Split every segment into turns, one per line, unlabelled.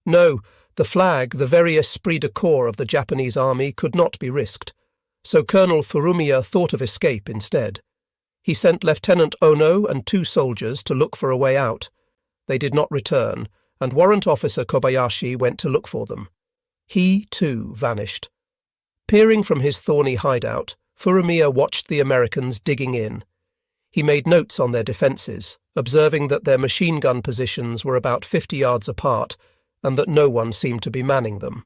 No, the flag, the very esprit de corps of the Japanese army, could not be risked, so Colonel Fumia thought of escape instead. He sent Lieutenant Ono and 2 soldiers to look for a way out. They did not return, and Warrant Officer Kobayashi went to look for them. He, too, vanished. Peering from his thorny hideout, Fumia watched the Americans digging in. He made notes on their defences, observing that their machine gun positions were about 50 yards apart and that no one seemed to be manning them.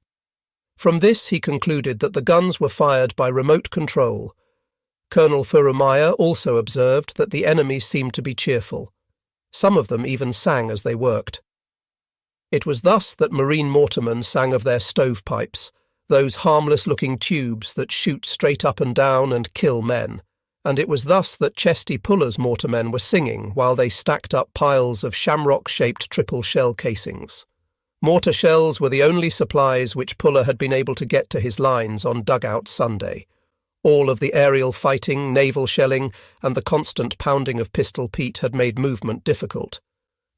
From this he concluded that the guns were fired by remote control. Colonel Fumia also observed that the enemy seemed to be cheerful. Some of them even sang as they worked. It was thus that Marine mortarmen sang of their stovepipes, those harmless-looking tubes that shoot straight up and down and kill men, and it was thus that Chesty Puller's mortarmen were singing while they stacked up piles of shamrock-shaped triple shell casings. Mortar shells were the only supplies which Puller had been able to get to his lines on Dugout Sunday. All of the aerial fighting, naval shelling, and the constant pounding of Pistol Pete had made movement difficult.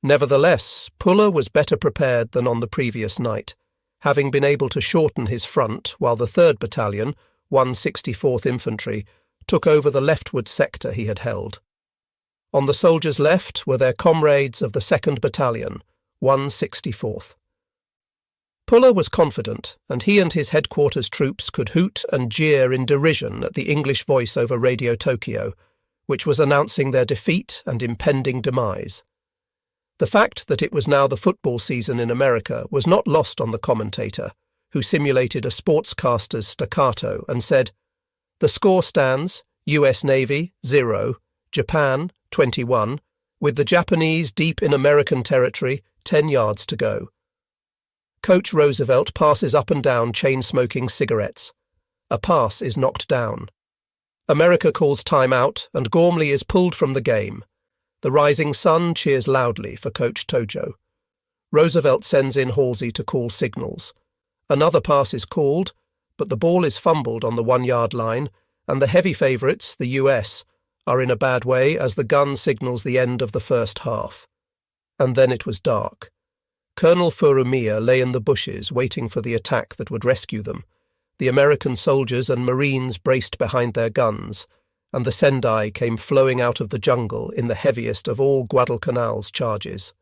Nevertheless, Puller was better prepared than on the previous night, having been able to shorten his front while the 3rd Battalion, 164th Infantry, took over the leftward sector he had held. On the soldiers' left were their comrades of the 2nd Battalion, 164th. Puller was confident, and he and his headquarters troops could hoot and jeer in derision at the English voice over Radio Tokyo, which was announcing their defeat and impending demise. The fact that it was now the football season in America was not lost on the commentator, who simulated a sportscaster's staccato and said, "The score stands, US Navy, 0, Japan, 21, with the Japanese deep in American territory, 10 yards to go." Coach Roosevelt passes up and down chain-smoking cigarettes. A pass is knocked down. America calls time out, and Gormley is pulled from the game. The rising sun cheers loudly for Coach Tojo. Roosevelt sends in Halsey to call signals. Another pass is called, but the ball is fumbled on the 1-yard line, and the heavy favourites, the US, are in a bad way as the gun signals the end of the first half. And then it was dark. Colonel Fumia lay in the bushes waiting for the attack that would rescue them. The American soldiers and Marines braced behind their guns, and the Sendai came flowing out of the jungle in the heaviest of all Guadalcanal's charges.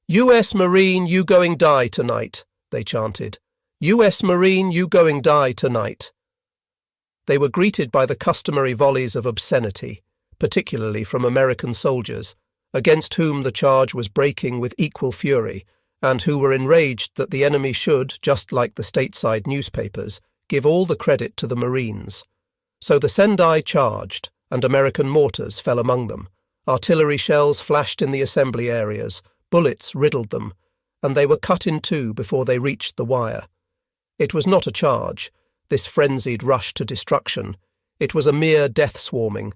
"US Marine, you going die tonight," they chanted. "US Marine, you going die tonight." They were greeted by the customary volleys of obscenity, particularly from American soldiers, against whom the charge was breaking with equal fury, and who were enraged that the enemy should, just like the stateside newspapers, give all the credit to the Marines. So the Sendai charged, and American mortars fell among them. Artillery shells flashed in the assembly areas, bullets riddled them, and they were cut in two before they reached the wire. It was not a charge, this frenzied rush to destruction. It was a mere death swarming.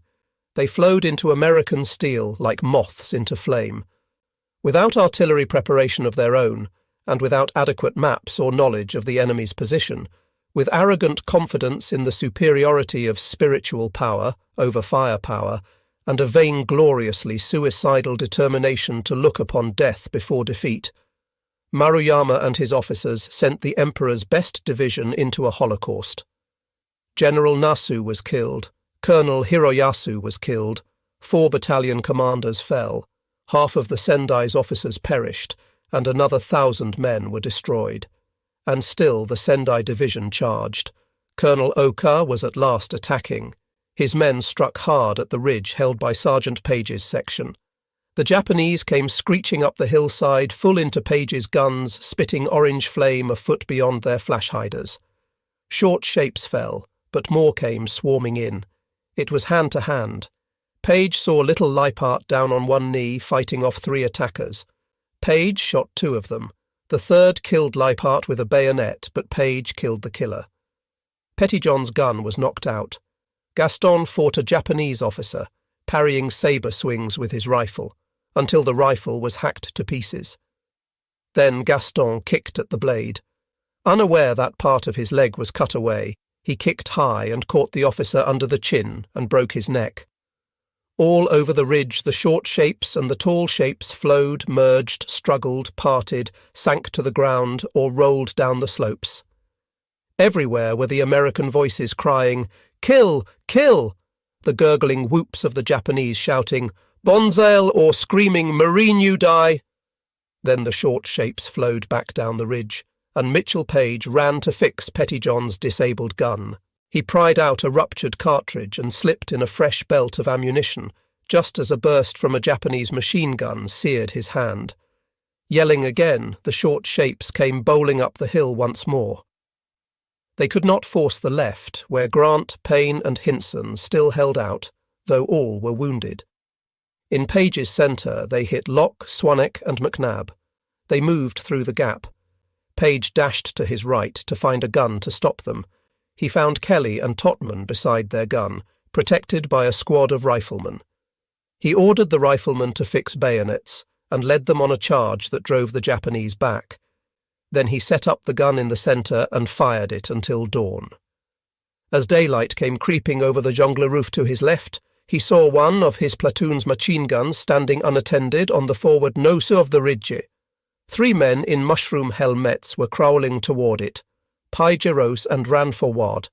They flowed into American steel like moths into flame. Without artillery preparation of their own, and without adequate maps or knowledge of the enemy's position, with arrogant confidence in the superiority of spiritual power over firepower, and a vaingloriously suicidal determination to look upon death before defeat, Maruyama and his officers sent the Emperor's best division into a holocaust. General Nasu was killed, Colonel Hiroyasu was killed, 4 battalion commanders fell, half of the Sendai's officers perished, and another 1,000 men were destroyed. And still the Sendai division charged. Colonel Oka was at last attacking. His men struck hard at the ridge held by Sergeant Page's section. The Japanese came screeching up the hillside, full into Page's guns, spitting orange flame a foot beyond their flash hiders. Short shapes fell, but more came swarming in. It was hand to hand. Page saw little Leipart down on one knee fighting off 3 attackers. Page shot 2 of them. The 3rd killed Leipart with a bayonet, but Page killed the killer. Pettyjohn's gun was knocked out. Gaston fought a Japanese officer, parrying sabre swings with his rifle, until the rifle was hacked to pieces. Then Gaston kicked at the blade. Unaware that part of his leg was cut away, he kicked high and caught the officer under the chin and broke his neck. All over the ridge the short shapes and the tall shapes flowed, merged, struggled, parted, sank to the ground, or rolled down the slopes. Everywhere were the American voices crying, "Kill! Kill!" the gurgling whoops of the Japanese shouting, "Bonzail!" or screaming, "Marine you die!" Then the short shapes flowed back down the ridge, and Mitchell Page ran to fix Pettyjohn's disabled gun. He pried out a ruptured cartridge and slipped in a fresh belt of ammunition, just as a burst from a Japanese machine gun seared his hand. Yelling again, the short shapes came bowling up the hill once more. They could not force the left, where Grant, Payne and Hinson still held out, though all were wounded. In Page's centre they hit Locke, Swanwick and McNabb. They moved through the gap. Page dashed to his right to find a gun to stop them. He found Kelly and Totman beside their gun, protected by a squad of riflemen. He ordered the riflemen to fix bayonets and led them on a charge that drove the Japanese back. Then he set up the gun in the centre and fired it until dawn. As daylight came creeping over the jungler roof to his left, he saw one of his platoon's machine guns standing unattended on the forward nose of the ridge. 3 men in mushroom helmets were crawling toward it. Page arose and ran forward.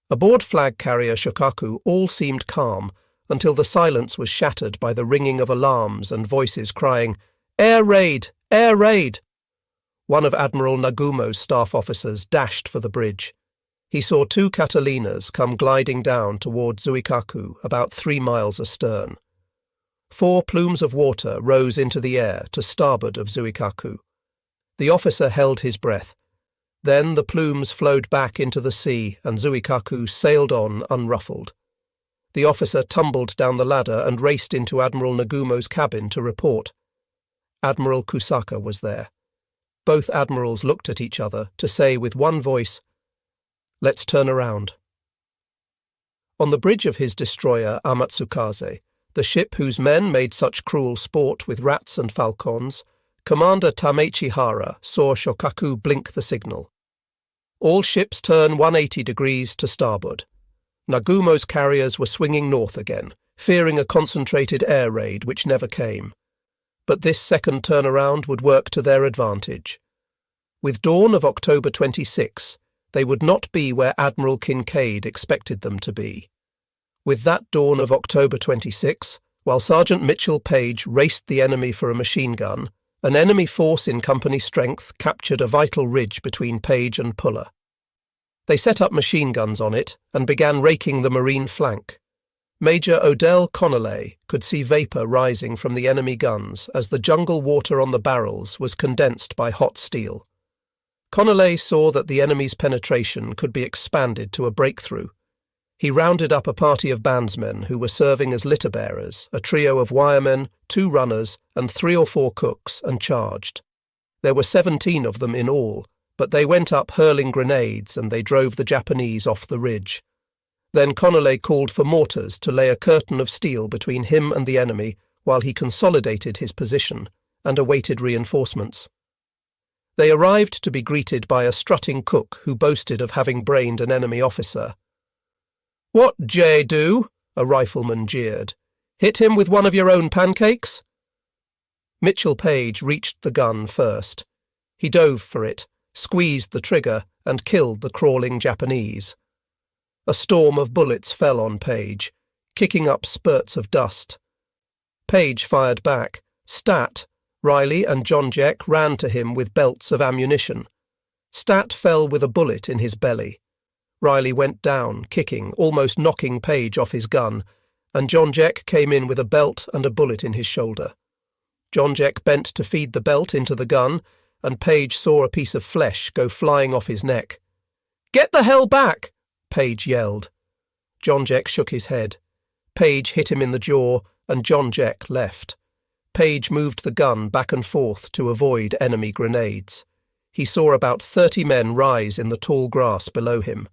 Aboard flag carrier Shokaku all seemed calm, until the silence was shattered by the ringing of alarms and voices crying, "Air raid! Air raid!" One of Admiral Nagumo's staff officers dashed for the bridge. He saw 2 Catalinas come gliding down toward Zuikaku, about 3 miles astern. 4 plumes of water rose into the air to starboard of Zuikaku. The officer held his breath. Then the plumes flowed back into the sea and Zuikaku sailed on unruffled. The officer tumbled down the ladder and raced into Admiral Nagumo's cabin to report. Admiral Kusaka was there. Both admirals looked at each other to say with one voice, "Let's turn around." On the bridge of his destroyer Amatsukaze, the ship whose men made such cruel sport with rats and falcons, Commander Tamechi Hara saw Shokaku blink the signal. All ships turn 180 degrees to starboard. Nagumo's carriers were swinging north again, fearing a concentrated air raid which never came. But this second turnaround would work to their advantage. With dawn of October 26, they would not be where Admiral Kincaid expected them to be. With that dawn of October 26, while Sergeant Mitchell Page raced the enemy for a machine gun, an enemy force in company strength captured a vital ridge between Page and Puller. They set up machine guns on it and began raking the marine flank. Major Odell Connolly could see vapour rising from the enemy guns as the jungle water on the barrels was condensed by hot steel. Connolly saw that the enemy's penetration could be expanded to a breakthrough. He rounded up a party of bandsmen who were serving as litter-bearers, a trio of wiremen, 2 runners, and 3 or 4 cooks, and charged. There were 17 of them in all, but they went up hurling grenades and they drove the Japanese off the ridge. Then Connolly called for mortars to lay a curtain of steel between him and the enemy while he consolidated his position and awaited reinforcements. They arrived to be greeted by a strutting cook who boasted of having brained an enemy officer. "What, Jay, do?" a rifleman jeered. "Hit him with one of your own pancakes?" Mitchell Page reached the gun first. He dove for it, squeezed the trigger, and killed the crawling Japanese. A storm of bullets fell on Page, kicking up spurts of dust. Page fired back. Stat, Riley and John Jack ran to him with belts of ammunition. Stat fell with a bullet in his belly. Riley went down, kicking, almost knocking Page off his gun, and John Jack came in with a belt and a bullet in his shoulder. John Jack bent to feed the belt into the gun, and Page saw a piece of flesh go flying off his neck. "Get the hell back!" Page yelled. John Jack shook his head. Page hit him in the jaw, and John Jack left. Page moved the gun back and forth to avoid enemy grenades. He saw about 30 men rise in the tall grass below him.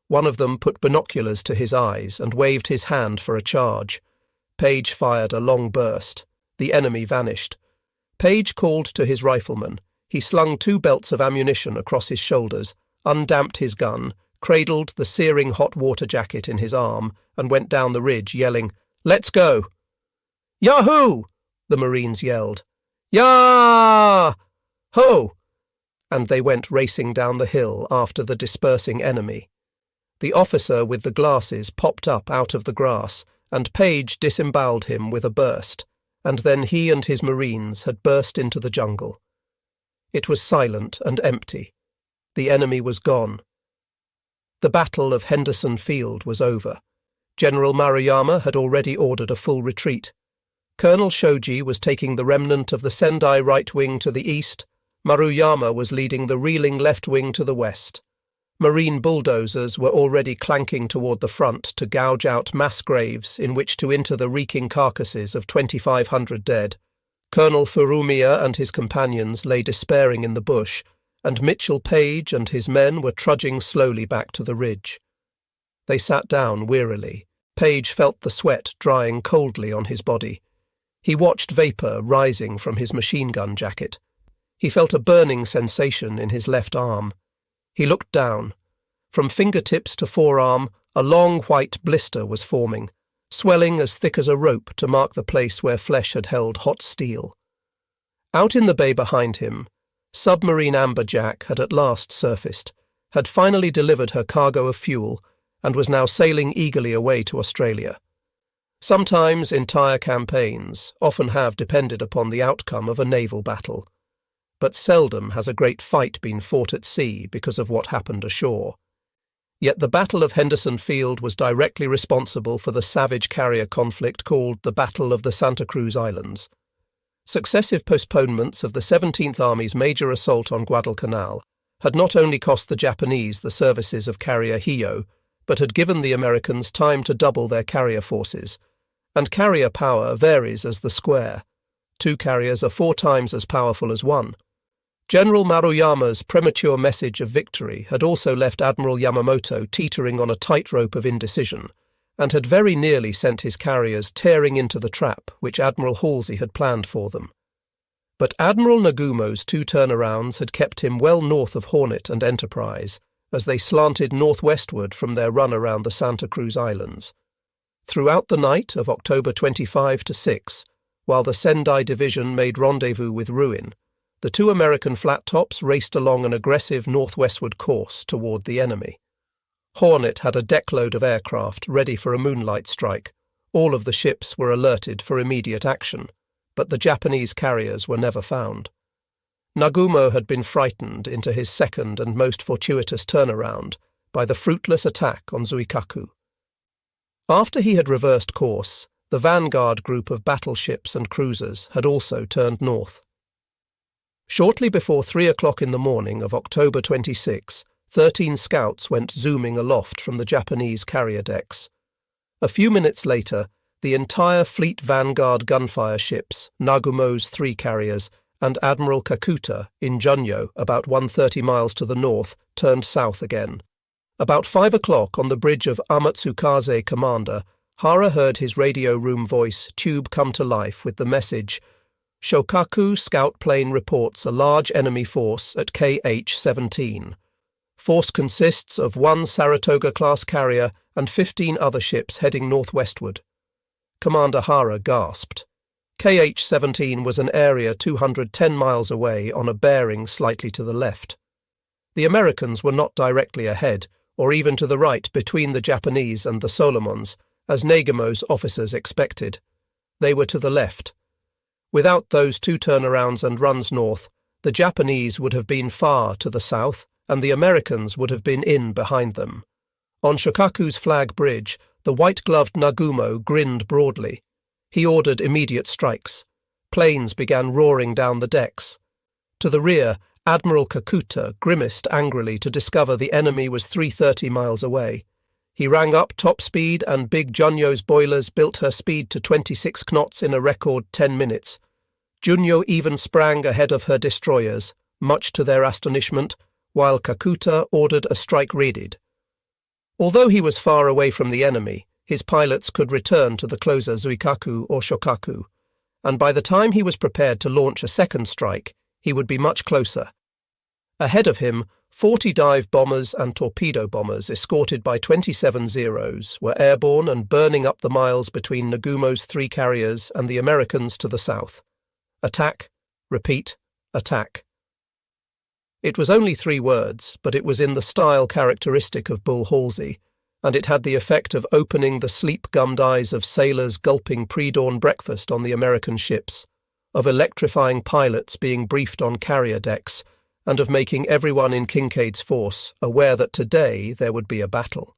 One of them put binoculars to his eyes and waved his hand for a charge. Page fired a long burst. The enemy vanished. Page called to his rifleman. He slung 2 belts of ammunition across his shoulders, undamped his gun, cradled the searing hot water jacket in his arm, and went down the ridge, yelling, "Let's go!" "Yahoo!" the Marines yelled. "Yah! Ho!" And they went racing down the hill after the dispersing enemy. The officer with the glasses popped up out of the grass, and Page disemboweled him with a burst, and then he and his Marines had burst into the jungle. It was silent and empty. The enemy was gone. The Battle of Henderson Field was over. General Maruyama had already ordered a full retreat. Colonel Shoji was taking the remnant of the Sendai right wing to the east. Maruyama was leading the reeling left wing to the west. Marine bulldozers were already clanking toward the front to gouge out mass graves in which to inter the reeking carcasses of 2,500 dead. Colonel Fumia and his companions lay despairing in the bush, and Mitchell Page and his men were trudging slowly back to the ridge. They sat down wearily. Page felt the sweat drying coldly on his body. He watched vapour rising from his machine gun jacket. He felt a burning sensation in his left arm. He looked down. From fingertips to forearm, a long white blister was forming, swelling as thick as a rope to mark the place where flesh had held hot steel. Out in the bay behind him, submarine Amberjack had at last surfaced, had finally delivered her cargo of fuel, and was now sailing eagerly away to Australia. Sometimes entire campaigns often have depended upon the outcome of a naval battle, but seldom has a great fight been fought at sea because of what happened ashore. Yet the Battle of Henderson Field was directly responsible for the savage carrier conflict called the Battle of the Santa Cruz Islands. Successive postponements of the 17th Army's major assault on Guadalcanal had not only cost the Japanese the services of carrier Hio, but had given the Americans time to double their carrier forces. And carrier power varies as the square. 2 carriers are 4 times as powerful as 1. General Maruyama's premature message of victory had also left Admiral Yamamoto teetering on a tightrope of indecision, and had very nearly sent his carriers tearing into the trap which Admiral Halsey had planned for them. But Admiral Nagumo's 2 turnarounds had kept him well north of Hornet and Enterprise, as they slanted northwestward from their run around the Santa Cruz Islands. Throughout the night of October 25 to 6, while the Sendai Division made rendezvous with Ruin, the 2 American flat tops raced along an aggressive northwestward course toward the enemy. Hornet had a deckload of aircraft ready for a moonlight strike. All of the ships were alerted for immediate action, but the Japanese carriers were never found. Nagumo had been frightened into his second and most fortuitous turnaround by the fruitless attack on Zuikaku. After he had reversed course, the vanguard group of battleships and cruisers had also turned north. Shortly before 3 o'clock in the morning of October 26, 13 scouts went zooming aloft from the Japanese carrier decks. A few minutes later, the entire fleet vanguard gunfire ships, Nagumo's 3 carriers, and Admiral Kakuta in Junyo, about 130 miles to the north, turned south again. About 5 o'clock on the bridge of Amatsukaze Commander, Hara heard his radio room voice tube come to life with the message, "Shokaku scout plane reports a large enemy force at KH-17. Force consists of 1 Saratoga-class carrier and 15 other ships heading northwestward." Commander Hara gasped. KH-17 was an area 210 miles away on a bearing slightly to the left. The Americans were not directly ahead, or even to the right between the Japanese and the Solomons, as Nagumo's officers expected. They were to the left. Without those 2 turnarounds and runs north, the Japanese would have been far to the south, and the Americans would have been in behind them. On Shokaku's flag bridge, the white-gloved Nagumo grinned broadly. He ordered immediate strikes. Planes began roaring down the decks. To the rear, Admiral Kakuta grimaced angrily to discover the enemy was 330 miles away. He rang up top speed, and Big Junyo's boilers built her speed to 26 knots in a record 10 minutes. Junyo even sprang ahead of her destroyers, much to their astonishment, while Kakuta ordered a strike raided. Although he was far away from the enemy, his pilots could return to the closer Zuikaku or Shokaku, and by the time he was prepared to launch a second strike, he would be much closer. Ahead of him, 40 dive bombers and torpedo bombers escorted by 27 Zeros were airborne and burning up the miles between Nagumo's 3 carriers and the Americans to the south. Attack, repeat, attack. It was only 3 words, but it was in the style characteristic of Bull Halsey, and it had the effect of opening the sleep-gummed eyes of sailors gulping pre-dawn breakfast on the American ships, of electrifying pilots being briefed on carrier decks, and of making everyone in Kincaid's force aware that today there would be a battle.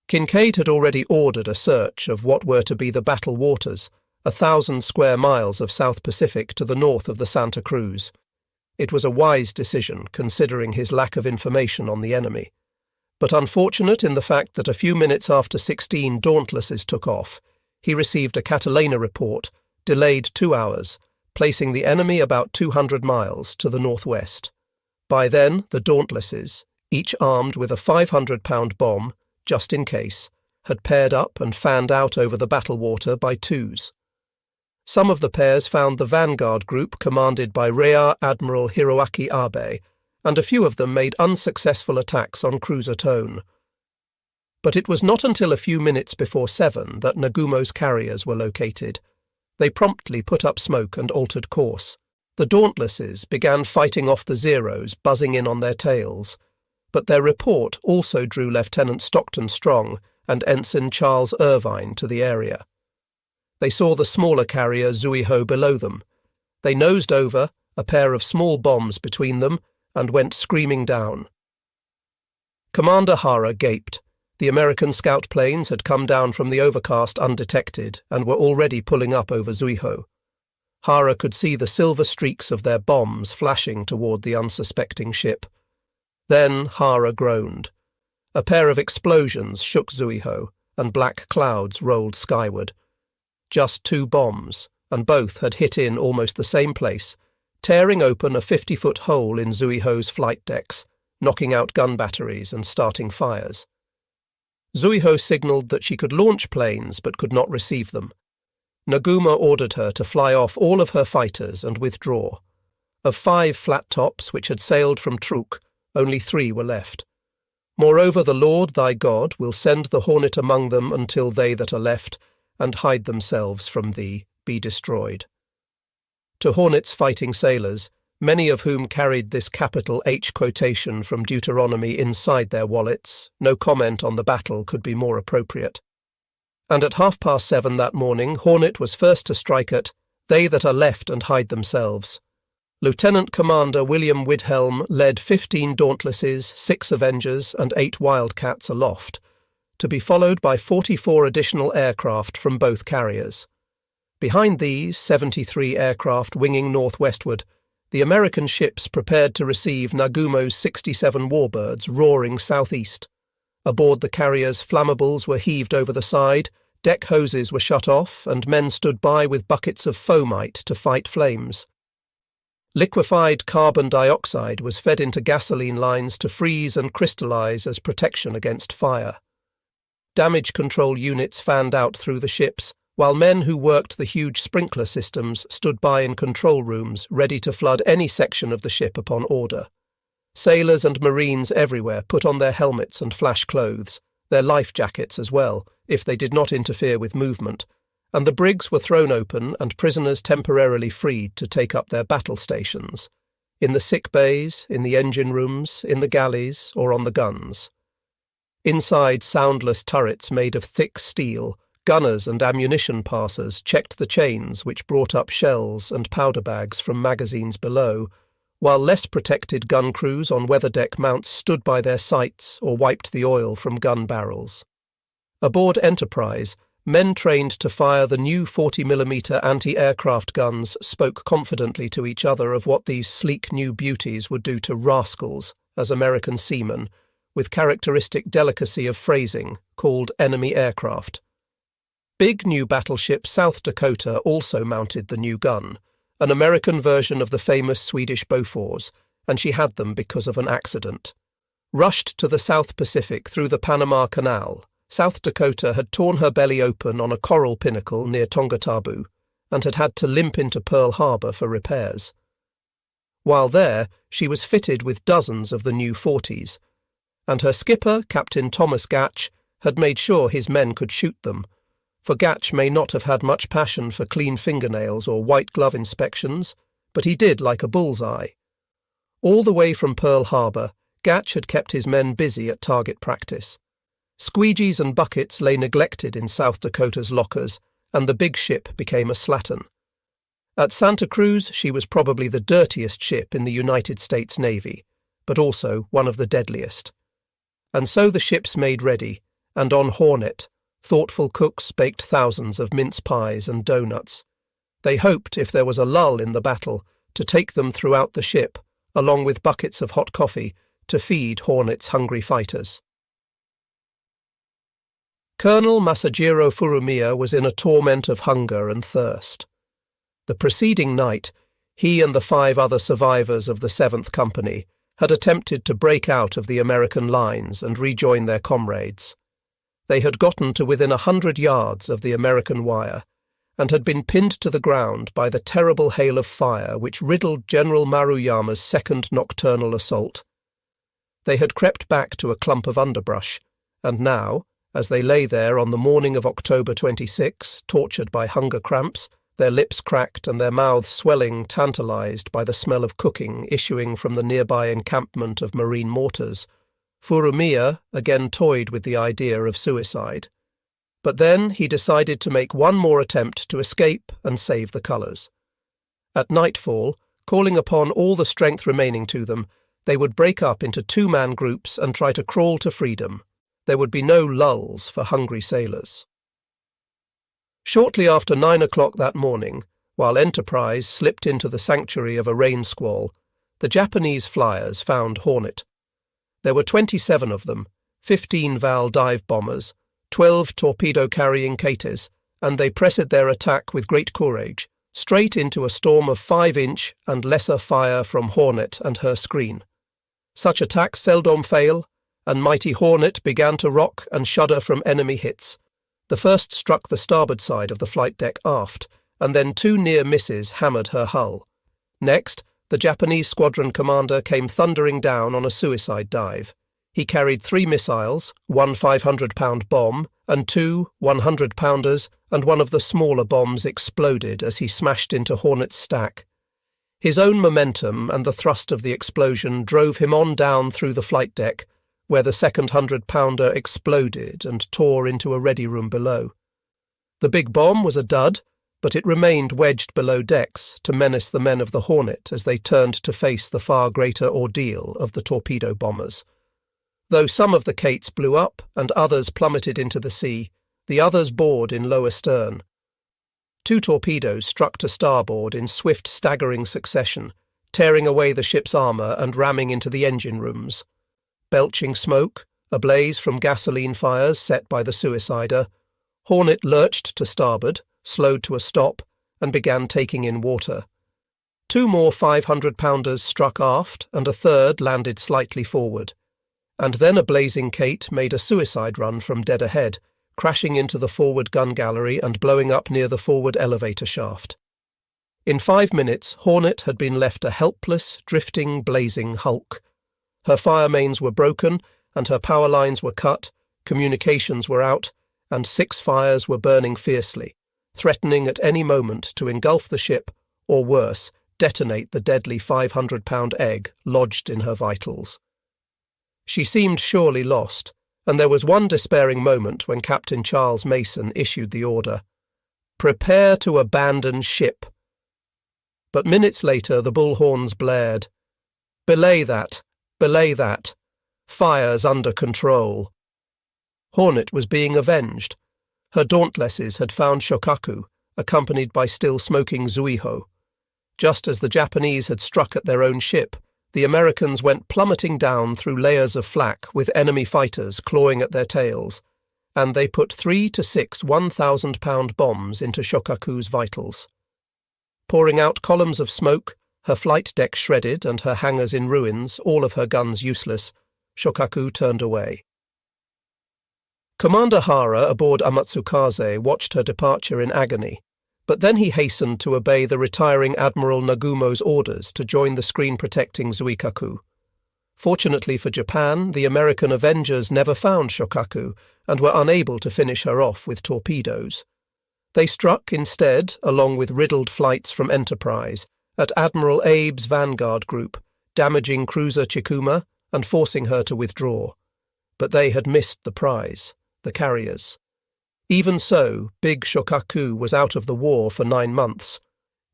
Kincaid had already ordered a search of what were to be the battle waters, 1,000 square miles of South Pacific to the north of the Santa Cruz. It was a wise decision, considering his lack of information on the enemy, but unfortunate in the fact that a few minutes after 16 Dauntlesses took off, he received a Catalina report, delayed 2 hours, placing the enemy about 200 miles to the northwest. By then, the Dauntlesses, each armed with a 500-pound bomb, just in case, had paired up and fanned out over the battle water by twos. Some of the pairs found the vanguard group commanded by Rear Admiral Hiroaki Abe, and a few of them made unsuccessful attacks on Cruiser Tone. But it was not until a few minutes before 7 that Nagumo's carriers were located. They promptly put up smoke and altered course. The Dauntlesses began fighting off the Zeros, buzzing in on their tails, but their report also drew Lieutenant Stockton Strong and Ensign Charles Irvine to the area. They saw the smaller carrier Zuiho below them. They nosed over, a pair of small bombs between them, and went screaming down. Commander Hara gaped. The American scout planes had come down from the overcast undetected and were already pulling up over Zuiho. Hara could see the silver streaks of their bombs flashing toward the unsuspecting ship. Then Hara groaned. A pair of explosions shook Zuiho, and black clouds rolled skyward. Just 2 bombs, and both had hit in almost the same place, tearing open a 50-foot hole in Zuiho's flight decks, knocking out gun batteries and starting fires. Zuiho signalled that she could launch planes but could not receive them. Nagumo ordered her to fly off all of her fighters and withdraw. Of 5 flat tops which had sailed from Truk, only 3 were left. Moreover, the Lord thy God will send the Hornet among them until they that are left, and hide themselves from thee, be destroyed. To Hornet's fighting sailors, many of whom carried this capital H quotation from Deuteronomy inside their wallets, no comment on the battle could be more appropriate. And at 7:30 that morning, Hornet was first to strike at they that are left and hide themselves. Lieutenant Commander William Widhelm led 15 Dauntlesses, 6 Avengers, and 8 Wildcats aloft, to be followed by 44 additional aircraft from both carriers. Behind these, 73 aircraft winging northwestward, the American ships prepared to receive Nagumo's 67 warbirds roaring southeast. Aboard the carriers, flammables were heaved over the side, deck hoses were shut off, and men stood by with buckets of foamite to fight flames. Liquefied carbon dioxide was fed into gasoline lines to freeze and crystallize as protection against fire. Damage control units fanned out through the ships, while men who worked the huge sprinkler systems stood by in control rooms ready to flood any section of the ship upon order. Sailors and marines everywhere put on their helmets and flash clothes, their life jackets as well, if they did not interfere with movement, and the brigs were thrown open and prisoners temporarily freed to take up their battle stations, in the sick bays, in the engine rooms, in the galleys, or on the guns. Inside soundless turrets made of thick steel, gunners and ammunition passers checked the chains which brought up shells and powder bags from magazines below, while less protected gun crews on weatherdeck mounts stood by their sights or wiped the oil from gun barrels. Aboard Enterprise, men trained to fire the new 40mm anti-aircraft guns spoke confidently to each other of what these sleek new beauties would do to rascals, as American seamen, with characteristic delicacy of phrasing, called enemy aircraft. Big new battleship South Dakota also mounted the new gun, an American version of the famous Swedish Bofors, and she had them because of an accident. Rushed to the South Pacific through the Panama Canal, South Dakota had torn her belly open on a coral pinnacle near Tongatabu and had had to limp into Pearl Harbor for repairs. While there, she was fitted with dozens of the new 40s, and her skipper, Captain Thomas Gatch, had made sure his men could shoot them, for Gatch may not have had much passion for clean fingernails or white glove inspections, but he did like a bullseye. All the way from Pearl Harbor, Gatch had kept his men busy at target practice. Squeegees and buckets lay neglected in South Dakota's lockers, and the big ship became a slattern. At Santa Cruz, she was probably the dirtiest ship in the United States Navy, but also one of the deadliest. And so the ships made ready, and on Hornet, thoughtful cooks baked thousands of mince pies and doughnuts. They hoped, if there was a lull in the battle, to take them throughout the ship, along with buckets of hot coffee, to feed Hornet's hungry fighters. Colonel Masajiro Fumia was in a torment of hunger and thirst. The preceding night, he and the 5 other survivors of the 7th Company had attempted to break out of the American lines and rejoin their comrades. They had gotten to within 100 yards of the American wire and had been pinned to the ground by the terrible hail of fire which riddled General Maruyama's second nocturnal assault. They had crept back to a clump of underbrush, and now, as they lay there on the morning of October 26, tortured by hunger cramps, their lips cracked and their mouths swelling, tantalized by the smell of cooking issuing from the nearby encampment of marine mortars, Fumia again toyed with the idea of suicide. But then he decided to make one more attempt to escape and save the colours. At nightfall, calling upon all the strength remaining to them, they would break up into 2-man groups and try to crawl to freedom. There would be no lulls for hungry sailors. Shortly after 9 o'clock that morning, while Enterprise slipped into the sanctuary of a rain squall, the Japanese flyers found Hornet. There were 27 of them, 15 Val dive bombers, 12 torpedo-carrying Kates, and they pressed their attack with great courage, straight into a storm of 5-inch and lesser fire from Hornet and her screen. Such attacks seldom fail, and mighty Hornet began to rock and shudder from enemy hits. The first struck the starboard side of the flight deck aft, and then 2 near misses hammered her hull. Next, the Japanese squadron commander came thundering down on a suicide dive. He carried 3 missiles, 1 500-pound bomb, and 2 100-pounders, and one of the smaller bombs exploded as he smashed into Hornet's stack. His own momentum and the thrust of the explosion drove him on down through the flight deck, where the second 100-pounder exploded and tore into a ready room below. The big bomb was a dud, but it remained wedged below decks to menace the men of the Hornet as they turned to face the far greater ordeal of the torpedo bombers. Though some of the Kates blew up and others plummeted into the sea, the others bored in lower stern. 2 torpedoes struck to starboard in swift, staggering succession, tearing away the ship's armour and ramming into the engine rooms. Belching smoke, ablaze from gasoline fires set by the suicider, Hornet lurched to starboard, slowed to a stop, and began taking in water. 2 more 500-pounders struck aft, and a third landed slightly forward. And then a blazing Kate made a suicide run from dead ahead, crashing into the forward gun gallery and blowing up near the forward elevator shaft. In 5 minutes, Hornet had been left a helpless, drifting, blazing hulk. Her fire mains were broken, and her power lines were cut, communications were out, and 6 fires were burning fiercely, threatening at any moment to engulf the ship, or worse, detonate the deadly 500-pound egg lodged in her vitals. She seemed surely lost, and there was one despairing moment when Captain Charles Mason issued the order, "Prepare to abandon ship." But minutes later the bullhorns blared, "Belay that! Belay that! Fire's under control." Hornet was being avenged. Her dauntlesses had found Shokaku, accompanied by still-smoking Zuiho. Just as the Japanese had struck at their own ship, the Americans went plummeting down through layers of flak with enemy fighters clawing at their tails, and they put 3 to 6 1,000-pound bombs into Shokaku's vitals. Pouring out columns of smoke, her flight deck shredded and her hangars in ruins, all of her guns useless, Shokaku turned away. Commander Hara aboard Amatsukaze watched her departure in agony. But then he hastened to obey the retiring Admiral Nagumo's orders to join the screen-protecting Zuikaku. Fortunately for Japan, the American Avengers never found Shokaku and were unable to finish her off with torpedoes. They struck instead, along with riddled flights from Enterprise, at Admiral Abe's Vanguard group, damaging cruiser Chikuma and forcing her to withdraw. But they had missed the prize, the carriers. Even so, Big Shokaku was out of the war for 9 months.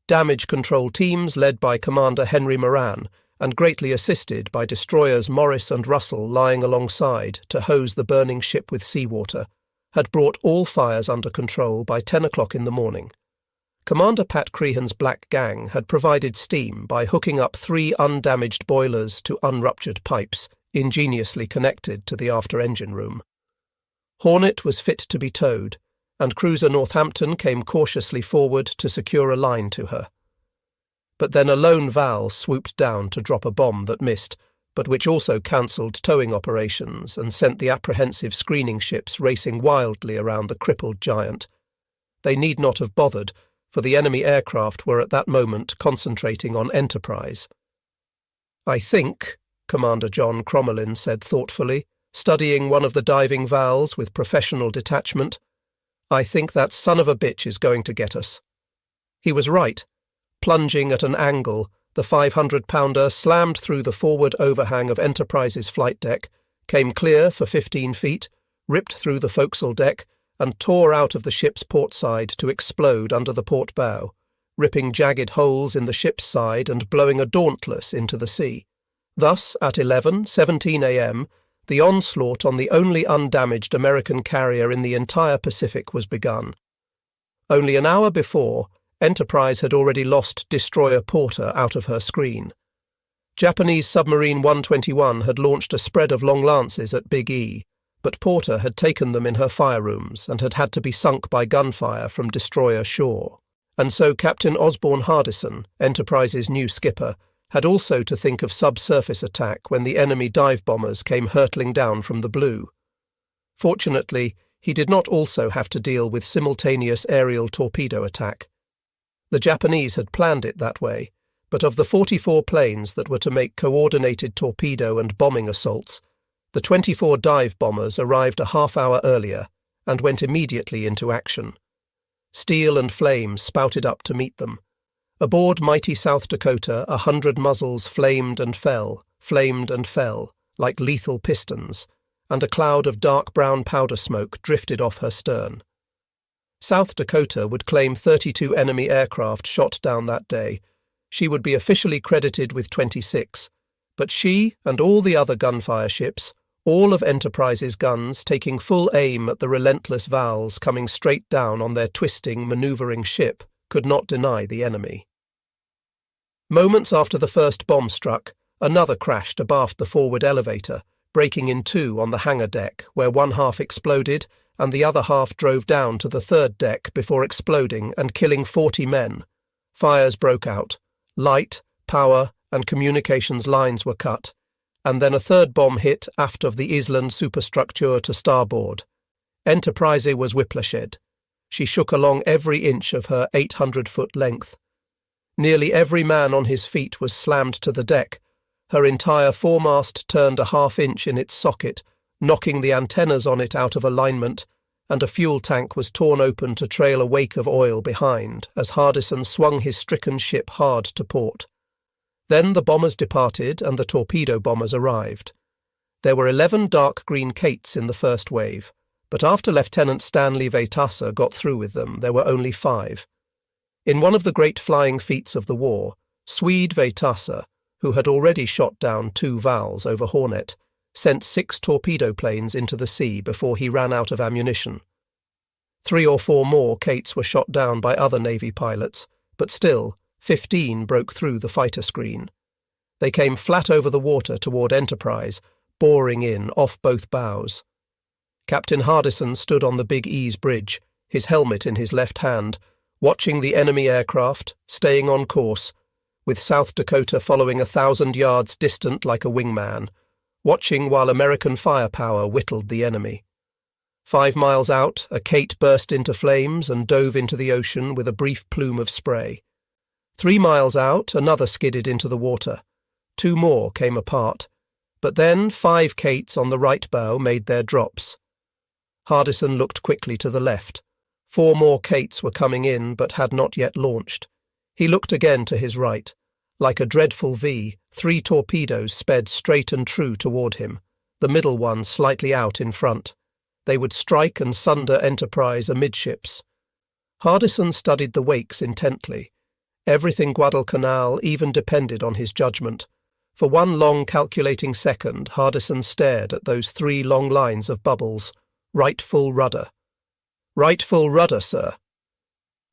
Damage control teams led by Commander Henry Moran and greatly assisted by destroyers Morris and Russell lying alongside to hose the burning ship with seawater, had brought all fires under control by 10 o'clock in the morning. Commander Pat Crehan's Black Gang had provided steam by hooking up 3 undamaged boilers to unruptured pipes, ingeniously connected to the after-engine room. Hornet was fit to be towed, and cruiser Northampton came cautiously forward to secure a line to her. But then a lone Val swooped down to drop a bomb that missed, but which also cancelled towing operations and sent the apprehensive screening ships racing wildly around the crippled giant. They need not have bothered, for the enemy aircraft were at that moment concentrating on Enterprise. "I think," Commander John Crommelin said thoughtfully, studying one of the diving valves with professional detachment, "I think that son of a bitch is going to get us." He was right. Plunging at an angle, the 500-pounder slammed through the forward overhang of Enterprise's flight deck, came clear for 15 feet, ripped through the forecastle deck, and tore out of the ship's port side to explode under the port bow, ripping jagged holes in the ship's side and blowing a Dauntless into the sea. Thus, at 11:17 a.m., the onslaught on the only undamaged American carrier in the entire Pacific was begun. Only an hour before, Enterprise had already lost destroyer Porter out of her screen. Japanese submarine 121 had launched a spread of long lances at Big E, but Porter had taken them in her fire rooms and had had to be sunk by gunfire from destroyer Shaw. And so Captain Osborne Hardison, Enterprise's new skipper, had also to think of subsurface attack when the enemy dive bombers came hurtling down from the blue. Fortunately, he did not also have to deal with simultaneous aerial torpedo attack. The Japanese had planned it that way, but of the 44 planes that were to make coordinated torpedo and bombing assaults, the 24 dive bombers arrived a half-hour earlier and went immediately into action. Steel and flame spouted up to meet them. Aboard mighty South Dakota, 100 muzzles flamed and fell, like lethal pistons, and a cloud of dark brown powder smoke drifted off her stern. South Dakota would claim 32 enemy aircraft shot down that day. She would be officially credited with 26, but she and all the other gunfire ships, all of Enterprise's guns taking full aim at the relentless Vals coming straight down on their twisting, manoeuvring ship, could not deny the enemy. Moments after the first bomb struck, another crashed abaft the forward elevator, breaking in 2 on the hangar deck, where one half exploded and the other half drove down to the third deck before exploding and killing 40 men. Fires broke out. Light, power, and communications lines were cut, and then a third bomb hit aft of the Island superstructure to starboard. Enterprise was whiplashed. She shook along every inch of her 800-foot length. Nearly every man on his feet was slammed to the deck. Her entire foremast turned a half-inch in its socket, knocking the antennas on it out of alignment, and a fuel tank was torn open to trail a wake of oil behind as Hardison swung his stricken ship hard to port. Then the bombers departed and the torpedo bombers arrived. There were 11 dark green Kates in the first wave, but after Lieutenant Stanley Veitassa got through with them, there were only 5. In one of the great flying feats of the war, Swede Veitassa, who had already shot down 2 Vals over Hornet, sent 6 torpedo planes into the sea before he ran out of ammunition. 3 or 4 more Kates were shot down by other Navy pilots, but still, 15 broke through the fighter screen. They came flat over the water toward Enterprise, boring in off both bows. Captain Hardison stood on the Big E's bridge, his helmet in his left hand, watching the enemy aircraft, staying on course, with South Dakota following 1,000 yards distant like a wingman, watching while American firepower whittled the enemy. 5 miles out, a Kate burst into flames and dove into the ocean with a brief plume of spray. 3 miles out, another skidded into the water. 2 more came apart. But then 5 Kates on the right bow made their drops. Hardison looked quickly to the left. 4 more Kates were coming in but had not yet launched. He looked again to his right. Like a dreadful V, 3 torpedoes sped straight and true toward him, the middle one slightly out in front. They would strike and sunder Enterprise amidships. Hardison studied the wakes intently. Everything Guadalcanal even depended on his judgment. For one long calculating second, Hardison stared at those 3 long lines of bubbles. Right full rudder. Right full rudder, sir.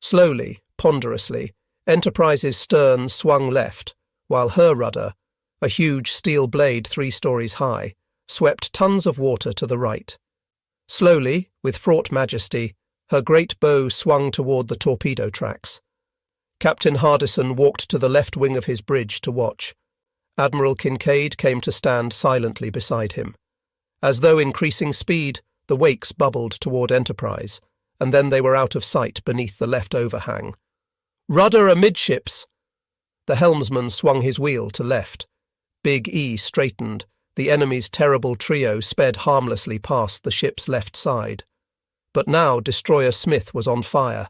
Slowly, ponderously, Enterprise's stern swung left, while her rudder, a huge steel blade 3 stories high, swept tons of water to the right. Slowly, with fraught majesty, her great bow swung toward the torpedo tracks. Captain Hardison walked to the left wing of his bridge to watch. Admiral Kincaid came to stand silently beside him. As though increasing speed, the wakes bubbled toward Enterprise, and then they were out of sight beneath the left overhang. "Rudder amidships!" The helmsman swung his wheel to left. Big E straightened. The enemy's terrible trio sped harmlessly past the ship's left side. But now Destroyer Smith was on fire.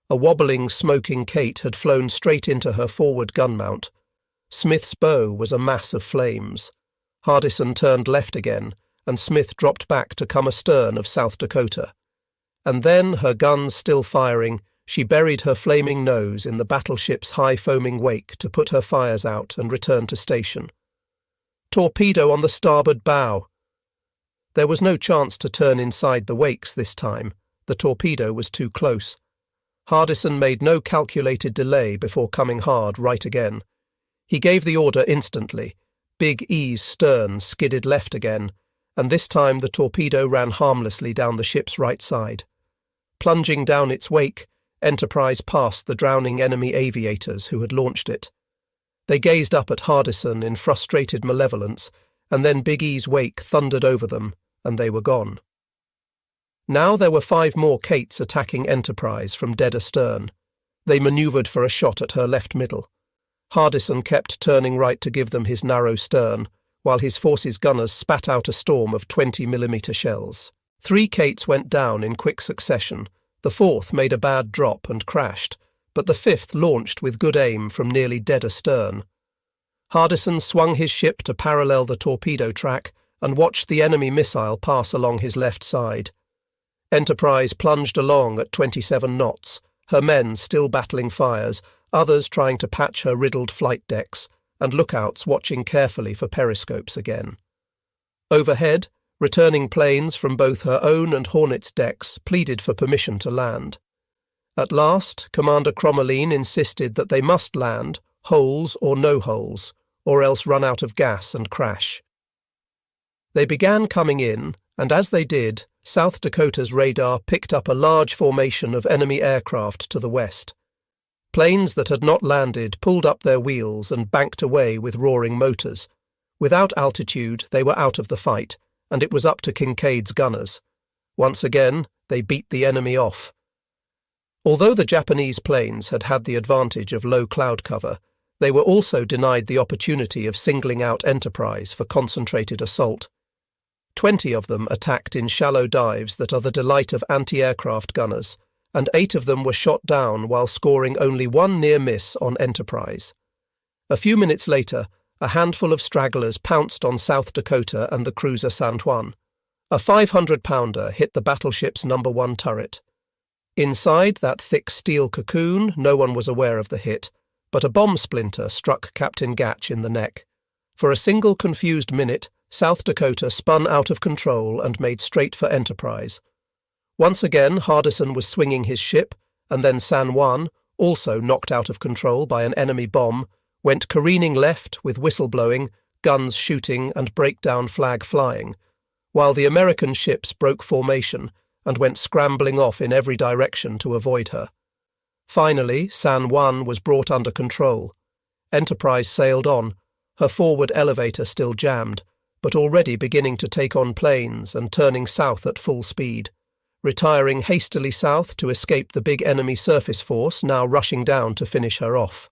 A wobbling, smoking Kate had flown straight into her forward gun mount. Smith's bow was a mass of flames. Hardison turned left again, and Smith dropped back to come astern of South Dakota. And then, her guns still firing, she buried her flaming nose in the battleship's high foaming wake to put her fires out and return to station. "Torpedo on the starboard bow!" There was no chance to turn inside the wakes this time. The torpedo was too close. Hardison made no calculated delay before coming hard right again. He gave the order instantly. Big E's stern skidded left again, and this time the torpedo ran harmlessly down the ship's right side. Plunging down its wake, Enterprise passed the drowning enemy aviators who had launched it. They gazed up at Hardison in frustrated malevolence, and then Big E's wake thundered over them, and they were gone. Now there were 5 more Kates attacking Enterprise from dead astern. They manoeuvred for a shot at her left middle. Hardison kept turning right to give them his narrow stern, while his force's gunners spat out a storm of 20mm shells. 3 Kates went down in quick succession. The 4th made a bad drop and crashed, but the 5th launched with good aim from nearly dead astern. Hardison swung his ship to parallel the torpedo track and watched the enemy missile pass along his left side. Enterprise plunged along at 27 knots, her men still battling fires, others trying to patch her riddled flight decks, and lookouts watching carefully for periscopes again. Overhead, returning planes from both her own and Hornet's decks pleaded for permission to land. At last, Commander Crommelin insisted that they must land, holes or no holes, or else run out of gas and crash. They began coming in, and as they did, South Dakota's radar picked up a large formation of enemy aircraft to the west. Planes that had not landed pulled up their wheels and banked away with roaring motors. Without altitude, they were out of the fight, and it was up to Kincaid's gunners. Once again, they beat the enemy off. Although the Japanese planes had had the advantage of low cloud cover, they were also denied the opportunity of singling out Enterprise for concentrated assault. 20 of them attacked in shallow dives that are the delight of anti-aircraft gunners, and 8 of them were shot down while scoring only 1 near miss on Enterprise. A few minutes later, a handful of stragglers pounced on South Dakota and the cruiser San Juan. A 500-pounder hit the battleship's No. 1 turret. Inside that thick steel cocoon, no one was aware of the hit, but a bomb splinter struck Captain Gatch in the neck. For a single confused minute, South Dakota spun out of control and made straight for Enterprise. Once again, Hardison was swinging his ship, and then San Juan, also knocked out of control by an enemy bomb, went careening left with whistle blowing, guns shooting and breakdown flag flying, while the American ships broke formation and went scrambling off in every direction to avoid her. Finally, San Juan was brought under control. Enterprise sailed on, her forward elevator still jammed, but already beginning to take on planes and turning south at full speed. retiring hastily south to escape the big enemy surface force now rushing down to finish her off.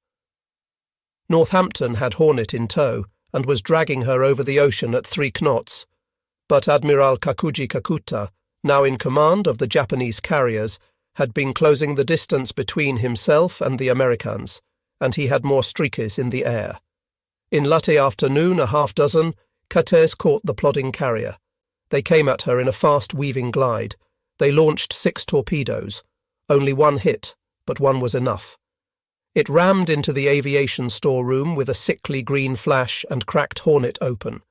Northampton had Hornet in tow and was dragging her over the ocean at 3 knots, but Admiral Kakuji Kakuta, now in command of the Japanese carriers, had been closing the distance between himself and the Americans, and he had more streakers in the air. In latte afternoon, a half-dozen Kates caught the plodding carrier. They came at her in a fast weaving glide. They launched 6 torpedoes. Only one hit, but one was enough. It rammed into the aviation storeroom with a sickly green flash and cracked Hornet open.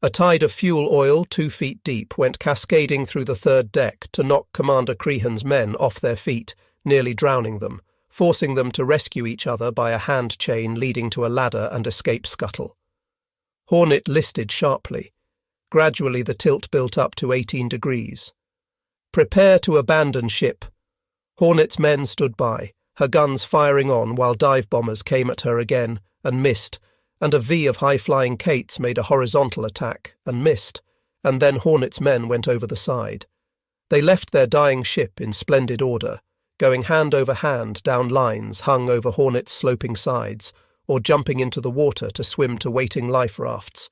A tide of fuel oil 2 feet deep went cascading through the 3rd deck to knock Commander Crehan's men off their feet, nearly drowning them, forcing them to rescue each other by a hand chain leading to a ladder and escape scuttle. Hornet listed sharply. Gradually the tilt built up to 18 degrees. "Prepare to abandon ship." Hornet's men stood by, her guns firing on while dive bombers came at her again and missed, and a V of high-flying Kates made a horizontal attack and missed, and then Hornet's men went over the side. They left their dying ship in splendid order, going hand over hand down lines hung over Hornet's sloping sides, or jumping into the water to swim to waiting life rafts.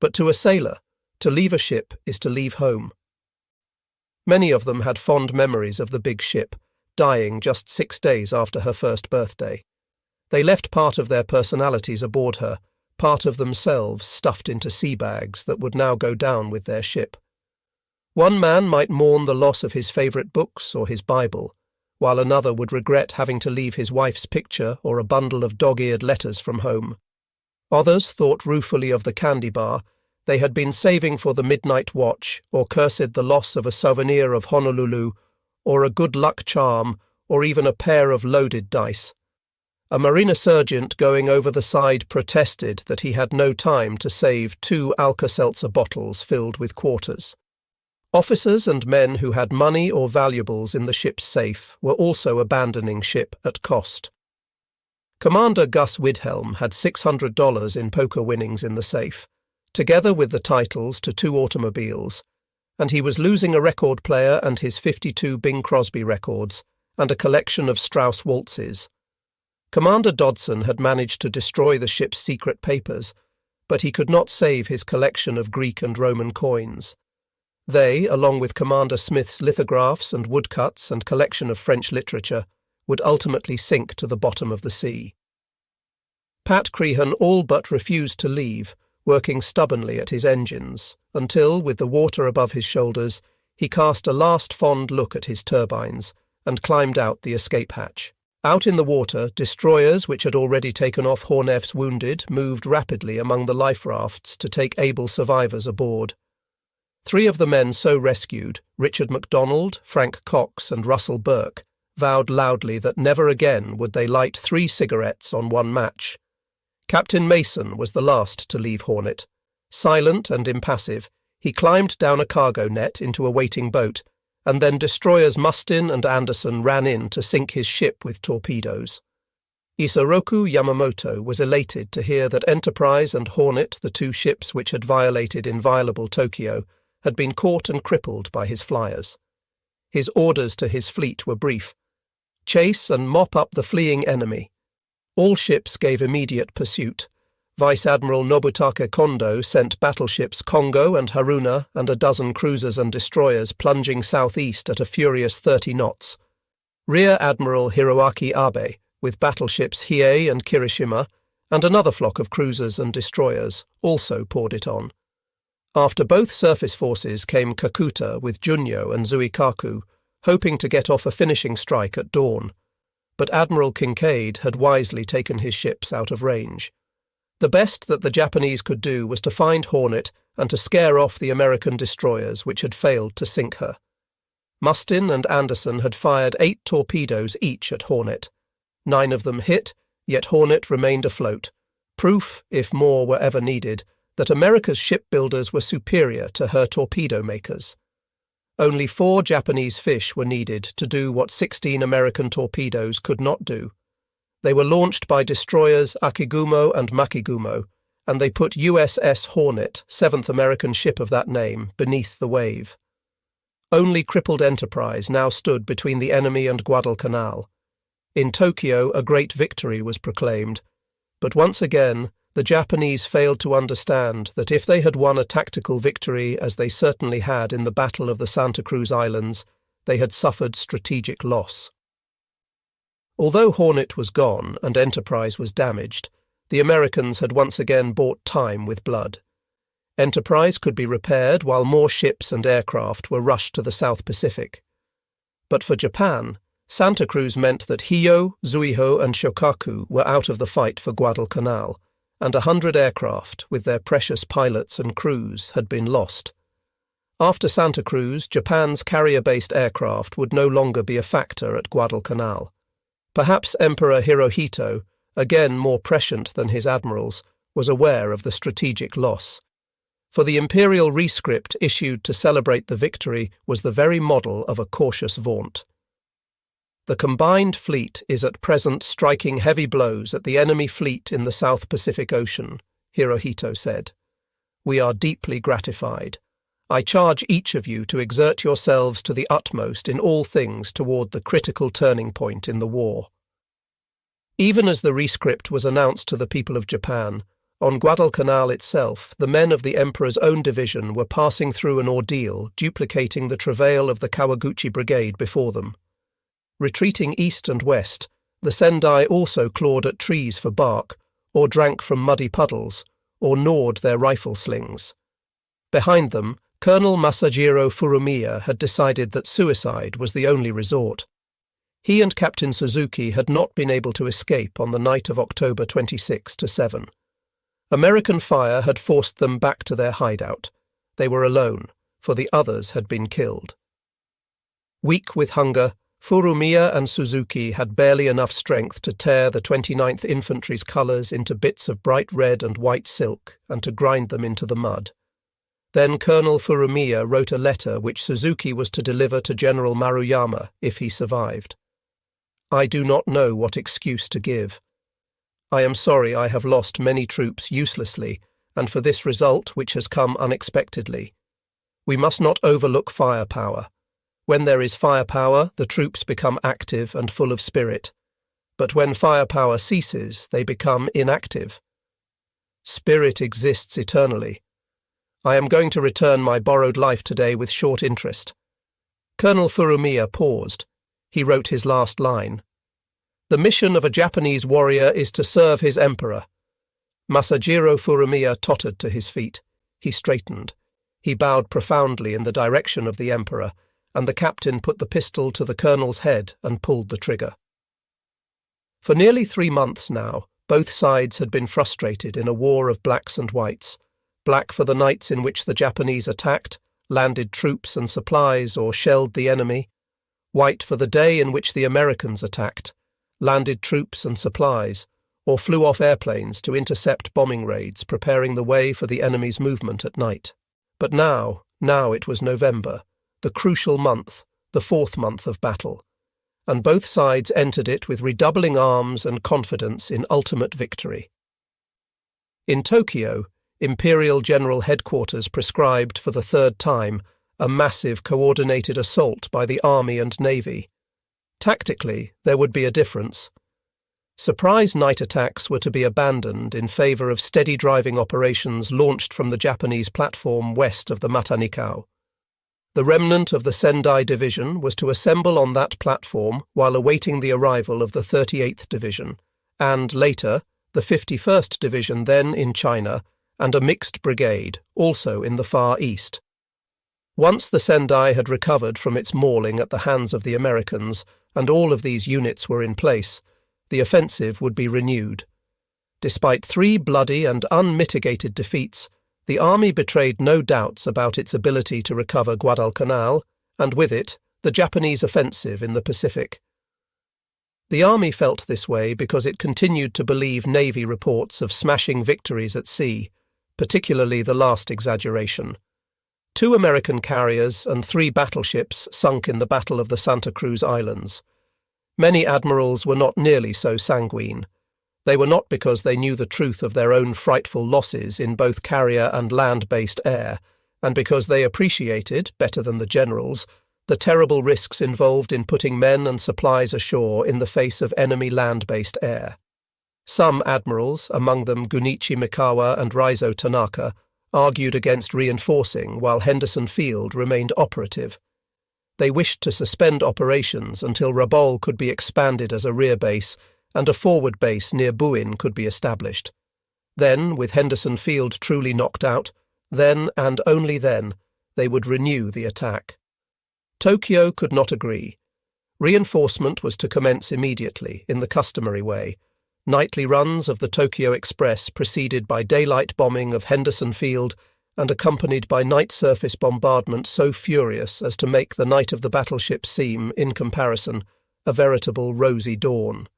But to a sailor, to leave a ship is to leave home. Many of them had fond memories of the big ship, dying just 6 days after her first birthday. They left part of their personalities aboard her, part of themselves stuffed into sea bags that would now go down with their ship. One man might mourn the loss of his favourite books or his Bible, while another would regret having to leave his wife's picture or a bundle of dog-eared letters from home. Others thought ruefully of the candy bar they had been saving for the midnight watch, or cursed the loss of a souvenir of Honolulu, or a good luck charm, or even a pair of loaded dice. A marina sergeant going over the side protested that he had no time to save 2 Alka-Seltzer bottles filled with quarters. Officers and men who had money or valuables in the ship's safe were also abandoning ship at cost. Commander Gus Widhelm had $600 in poker winnings in the safe, together with the titles to 2 automobiles, and he was losing a record player and his 52 Bing Crosby records, and a collection of Strauss waltzes. Commander Dodson had managed to destroy the ship's secret papers, but he could not save his collection of Greek and Roman coins. They, along with Commander Smith's lithographs and woodcuts and collection of French literature, would ultimately sink to the bottom of the sea. Pat Crehan all but refused to leave, working stubbornly at his engines, until, with the water above his shoulders, he cast a last fond look at his turbines and climbed out the escape hatch. Out in the water, destroyers which had already taken off Hornet's wounded moved rapidly among the life rafts to take able survivors aboard. 3 of the men so rescued, Richard MacDonald, Frank Cox and Russell Burke, vowed loudly that never again would they light 3 cigarettes on one match. Captain Mason was the last to leave Hornet. Silent and impassive, he climbed down a cargo net into a waiting boat, and then destroyers Mustin and Anderson ran in to sink his ship with torpedoes. Isoroku Yamamoto was elated to hear that Enterprise and Hornet, the 2 ships which had violated inviolable Tokyo, had been caught and crippled by his flyers. His orders to his fleet were brief: chase and mop up the fleeing enemy. All ships gave immediate pursuit. Vice Admiral Nobutake Kondo sent battleships Kongo and Haruna and a dozen cruisers and destroyers plunging southeast at a furious 30 knots. Rear Admiral Hiroaki Abe, with battleships Hiei and Kirishima, and another flock of cruisers and destroyers, also poured it on. After both surface forces came Kakuta with Junyo and Zuikaku, hoping to get off a finishing strike at dawn. But Admiral Kincaid had wisely taken his ships out of range. The best that the Japanese could do was to find Hornet and to scare off the American destroyers which had failed to sink her. Mustin and Anderson had fired 8 torpedoes each at Hornet. 9 of them hit, yet Hornet remained afloat, proof, if more were ever needed, that America's shipbuilders were superior to her torpedo makers. Only 4 Japanese fish were needed to do what 16 American torpedoes could not do. They were launched by destroyers Akigumo and Makigumo, and they put USS Hornet, 7th American ship of that name, beneath the wave. Only crippled Enterprise now stood between the enemy and Guadalcanal. In Tokyo, a great victory was proclaimed, but once again, the Japanese failed to understand that if they had won a tactical victory, as they certainly had in the Battle of the Santa Cruz Islands, they had suffered strategic loss. Although Hornet was gone and Enterprise was damaged, the Americans had once again bought time with blood. Enterprise could be repaired while more ships and aircraft were rushed to the South Pacific. But for Japan, Santa Cruz meant that Hiyo, Zuiho and Shokaku were out of the fight for Guadalcanal, and 100 aircraft, with their precious pilots and crews, had been lost. After Santa Cruz, Japan's carrier-based aircraft would no longer be a factor at Guadalcanal. Perhaps Emperor Hirohito, again more prescient than his admirals, was aware of the strategic loss. For the imperial rescript issued to celebrate the victory was the very model of a cautious vaunt. The combined fleet is at present striking heavy blows at the enemy fleet in the South Pacific Ocean, Hirohito said. We are deeply gratified. I charge each of you to exert yourselves to the utmost in all things toward the critical turning point in the war. Even as the rescript was announced to the people of Japan, on Guadalcanal itself, the men of the Emperor's own division were passing through an ordeal duplicating the travail of the Kawaguchi Brigade before them. Retreating east and west, the Sendai also clawed at trees for bark, or drank from muddy puddles, or gnawed their rifle slings. Behind them, Colonel Masajiro Fumia had decided that suicide was the only resort. He and Captain Suzuki had not been able to escape on the night of October 26-7. American fire had forced them back to their hideout. They were alone, for the others had been killed. Weak with hunger, Fumia and Suzuki had barely enough strength to tear the 29th Infantry's colours into bits of bright red and white silk and to grind them into the mud. Then Colonel Fumia wrote a letter which Suzuki was to deliver to General Maruyama if he survived. I do not know what excuse to give. I am sorry I have lost many troops uselessly, and for this result which has come unexpectedly. We must not overlook firepower. When there is firepower, the troops become active and full of spirit. But when firepower ceases, they become inactive. Spirit exists eternally. I am going to return my borrowed life today with short interest. Colonel Fumia paused. He wrote his last line. The mission of a Japanese warrior is to serve his emperor. Masajiro Fumia tottered to his feet. He straightened. He bowed profoundly in the direction of the emperor, and the captain put the pistol to the colonel's head and pulled the trigger. For nearly 3 months now, both sides had been frustrated in a war of blacks and whites. Black for the nights in which the Japanese attacked, landed troops and supplies or shelled the enemy. White for the day in which the Americans attacked, landed troops and supplies, or flew off airplanes to intercept bombing raids, preparing the way for the enemy's movement at night. But now it was November, the crucial month, the 4th month of battle, and both sides entered it with redoubling arms and confidence in ultimate victory. In Tokyo, Imperial General Headquarters prescribed for the 3rd time a massive coordinated assault by the Army and Navy. Tactically, there would be a difference. Surprise night attacks were to be abandoned in favour of steady driving operations launched from the Japanese platform west of the Matanikau. The remnant of the Sendai Division was to assemble on that platform while awaiting the arrival of the 38th Division, and later, the 51st Division then in China, and a mixed brigade, also in the Far East. Once the Sendai had recovered from its mauling at the hands of the Americans, and all of these units were in place, the offensive would be renewed. Despite 3 bloody and unmitigated defeats, the army betrayed no doubts about its ability to recover Guadalcanal, and with it, the Japanese offensive in the Pacific. The army felt this way because it continued to believe Navy reports of smashing victories at sea, particularly the last exaggeration. 2 American carriers and 3 battleships sunk in the Battle of the Santa Cruz Islands. Many admirals were not nearly so sanguine. They were not because they knew the truth of their own frightful losses in both carrier and land-based air. and because they appreciated, better than the generals, the terrible risks involved in putting men and supplies ashore in the face of enemy land-based air. Some admirals, among them Gunichi Mikawa and Raizo Tanaka, argued against reinforcing while Henderson Field remained operative. They wished to suspend operations until Rabaul could be expanded as a rear base and a forward base near Buin could be established. Then, with Henderson Field truly knocked out, then and only then, they would renew the attack. Tokyo could not agree. Reinforcement was to commence immediately, in the customary way. Nightly runs of the Tokyo Express preceded by daylight bombing of Henderson Field and accompanied by night surface bombardment so furious as to make the night of the battleship seem, in comparison, a veritable rosy dawn.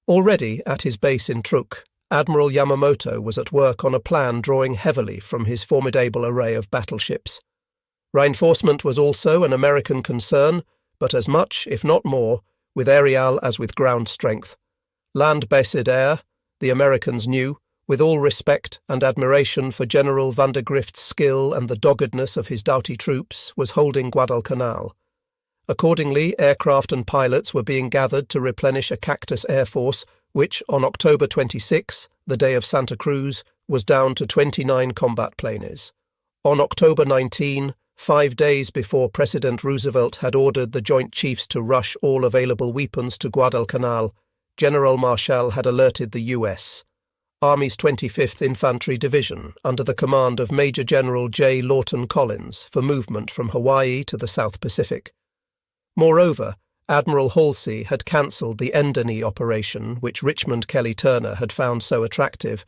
Already, at his base in Truk, Admiral Yamamoto was at work on a plan drawing heavily from his formidable array of battleships. Reinforcement was also an American concern, but as much, if not more, with aerial as with ground strength. Land-based air, the Americans knew, with all respect and admiration for General Vandergrift's skill and the doggedness of his doughty troops, was holding Guadalcanal. Accordingly, aircraft and pilots were being gathered to replenish a Cactus Air Force, which, on October 26, the day of Santa Cruz, was down to 29 combat planes. On October 19, 5 days before President Roosevelt had ordered the Joint Chiefs to rush all available weapons to Guadalcanal, General Marshall had alerted the U.S. Army's 25th Infantry Division, under the command of Major General J. Lawton Collins, for movement from Hawaii to the South Pacific. Moreover, Admiral Halsey had cancelled the Enderney operation which Richmond Kelly Turner had found so attractive,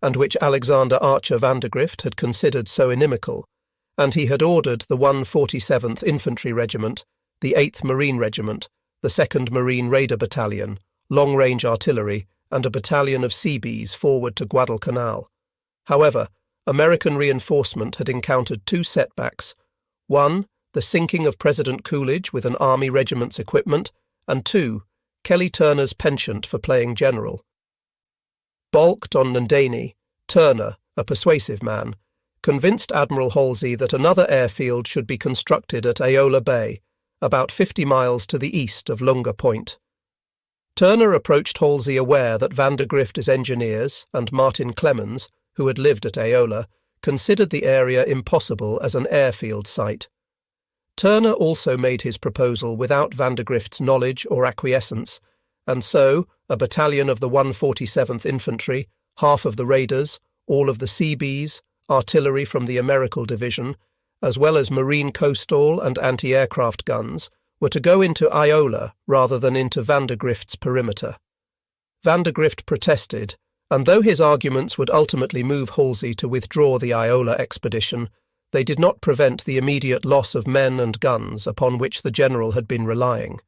and which Alexander Archer Vandergrift had considered so inimical, and he had ordered the 147th Infantry Regiment, the 8th Marine Regiment, the 2nd Marine Raider Battalion, long-range artillery, and a battalion of Seabees forward to Guadalcanal. However, American reinforcement had encountered two setbacks: one, the sinking of President Coolidge with an Army regiment's equipment, and two, Kelly Turner's penchant for playing general. Balked on Nandani, Turner, a persuasive man, convinced Admiral Halsey that another airfield should be constructed at Aola Bay, about 50 miles to the east of Lunga Point. Turner approached Halsey aware that Vandergrift's engineers and Martin Clemens, who had lived at Aola, considered the area impossible as an airfield site. Turner also made his proposal without Vandergrift's knowledge or acquiescence, and so a battalion of the 147th Infantry, half of the Raiders, all of the Seabees, artillery from the Americal Division, as well as marine coastal and anti-aircraft guns, were to go into Aola rather than into Vandergrift's perimeter. Vandergrift protested, and though his arguments would ultimately move Halsey to withdraw the Aola expedition, they did not prevent the immediate loss of men and guns upon which the general had been relying.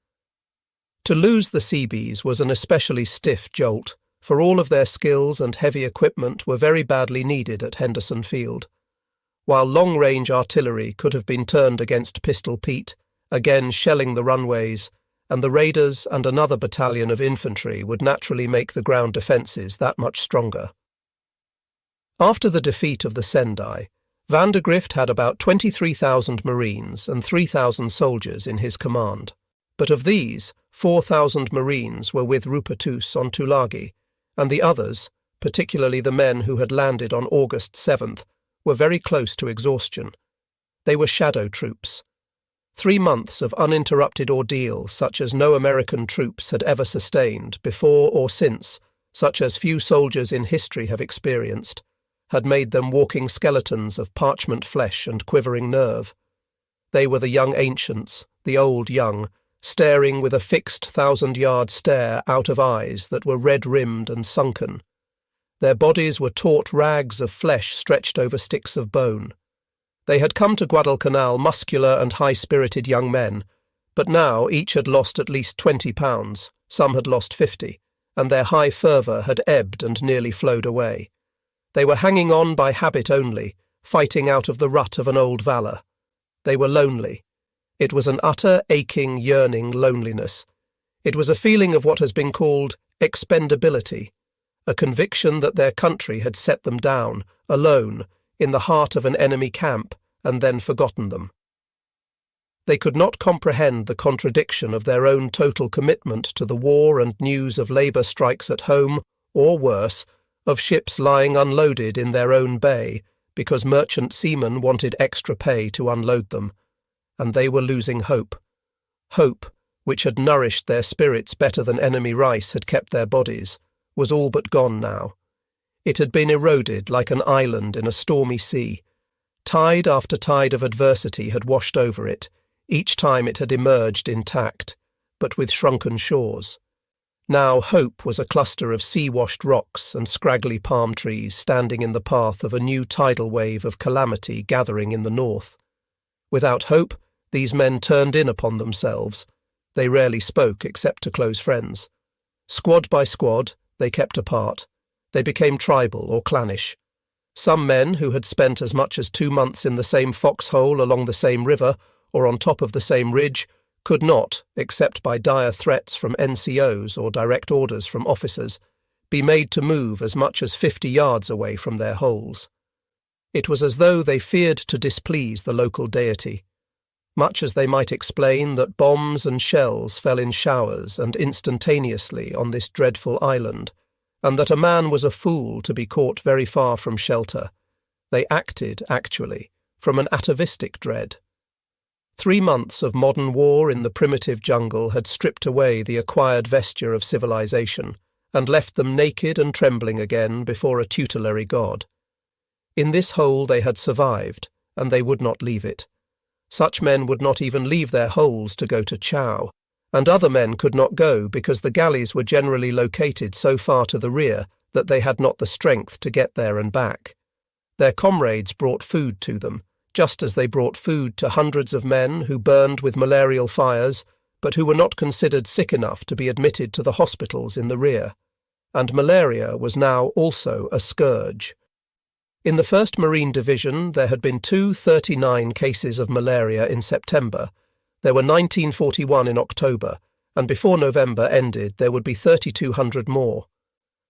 To lose the Seabees was an especially stiff jolt, for all of their skills and heavy equipment were very badly needed at Henderson Field. While long-range artillery could have been turned against Pistol Pete, again shelling the runways, and the Raiders and another battalion of infantry would naturally make the ground defences that much stronger. After the defeat of the Sendai, Vandergrift had about 23,000 Marines and 3,000 soldiers in his command, but of these, 4,000 Marines were with Rupertus on Tulagi, and the others, particularly the men who had landed on August 7th, were very close to exhaustion. They were shadow troops. 3 months of uninterrupted ordeal such as no American troops had ever sustained, before or since, such as few soldiers in history have experienced, had made them walking skeletons of parchment flesh and quivering nerve. They were the young ancients, the old young, staring with a fixed 1,000-yard stare out of eyes that were red-rimmed and sunken. Their bodies were taut rags of flesh stretched over sticks of bone. They had come to Guadalcanal muscular and high-spirited young men, but now each had lost at least 20 pounds, some had lost 50, and their high fervour had ebbed and nearly flowed away. They were hanging on by habit only, fighting out of the rut of an old valour. They were lonely. It was an utter, aching, yearning loneliness. It was a feeling of what has been called expendability, a conviction that their country had set them down, alone, in the heart of an enemy camp, and then forgotten them. They could not comprehend the contradiction of their own total commitment to the war and news of labour strikes at home, or worse, of ships lying unloaded in their own bay because merchant seamen wanted extra pay to unload them, and they were losing hope. Hope, which had nourished their spirits better than enemy rice had kept their bodies, was all but gone now. It had been eroded like an island in a stormy sea. Tide after tide of adversity had washed over it, each time it had emerged intact, but with shrunken shores. Now hope was a cluster of sea-washed rocks and scraggly palm trees standing in the path of a new tidal wave of calamity gathering in the north. Without hope, these men turned in upon themselves. They rarely spoke except to close friends. Squad by squad, they kept apart. They became tribal or clannish. Some men who had spent as much as 2 months in the same foxhole along the same river or on top of the same ridge could not, except by dire threats from NCOs or direct orders from officers, be made to move as much as 50 yards away from their holes. It was as though they feared to displease the local deity, much as they might explain that bombs and shells fell in showers and instantaneously on this dreadful island, and that a man was a fool to be caught very far from shelter. They acted, actually, from an atavistic dread. 3 months of modern war in the primitive jungle had stripped away the acquired vesture of civilization and left them naked and trembling again before a tutelary god. In this hole they had survived, and they would not leave it. Such men would not even leave their holes to go to chow, and other men could not go because the galleys were generally located so far to the rear that they had not the strength to get there and back. Their comrades brought food to them, just as they brought food to hundreds of men who burned with malarial fires, but who were not considered sick enough to be admitted to the hospitals in the rear. And malaria was now also a scourge. In the 1st Marine Division there had been 239 cases of malaria in September. There were 1941 in October, and before November ended there would be 3,200 more.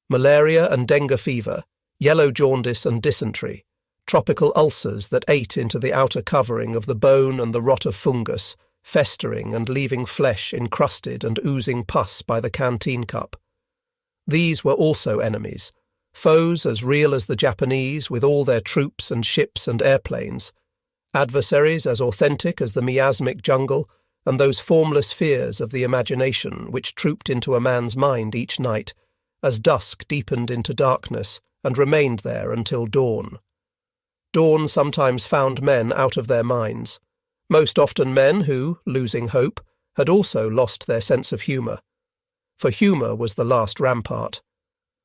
Malaria and dengue fever, yellow jaundice and dysentery, tropical ulcers that ate into the outer covering of the bone and the rot of fungus, festering and leaving flesh encrusted and oozing pus by the canteen cup. These were also enemies, foes as real as the Japanese with all their troops and ships and airplanes, adversaries as authentic as the miasmic jungle and those formless fears of the imagination which trooped into a man's mind each night as dusk deepened into darkness and remained there until dawn. Dawn sometimes found men out of their minds, most often men who, losing hope, had also lost their sense of humour. For humour was the last rampart.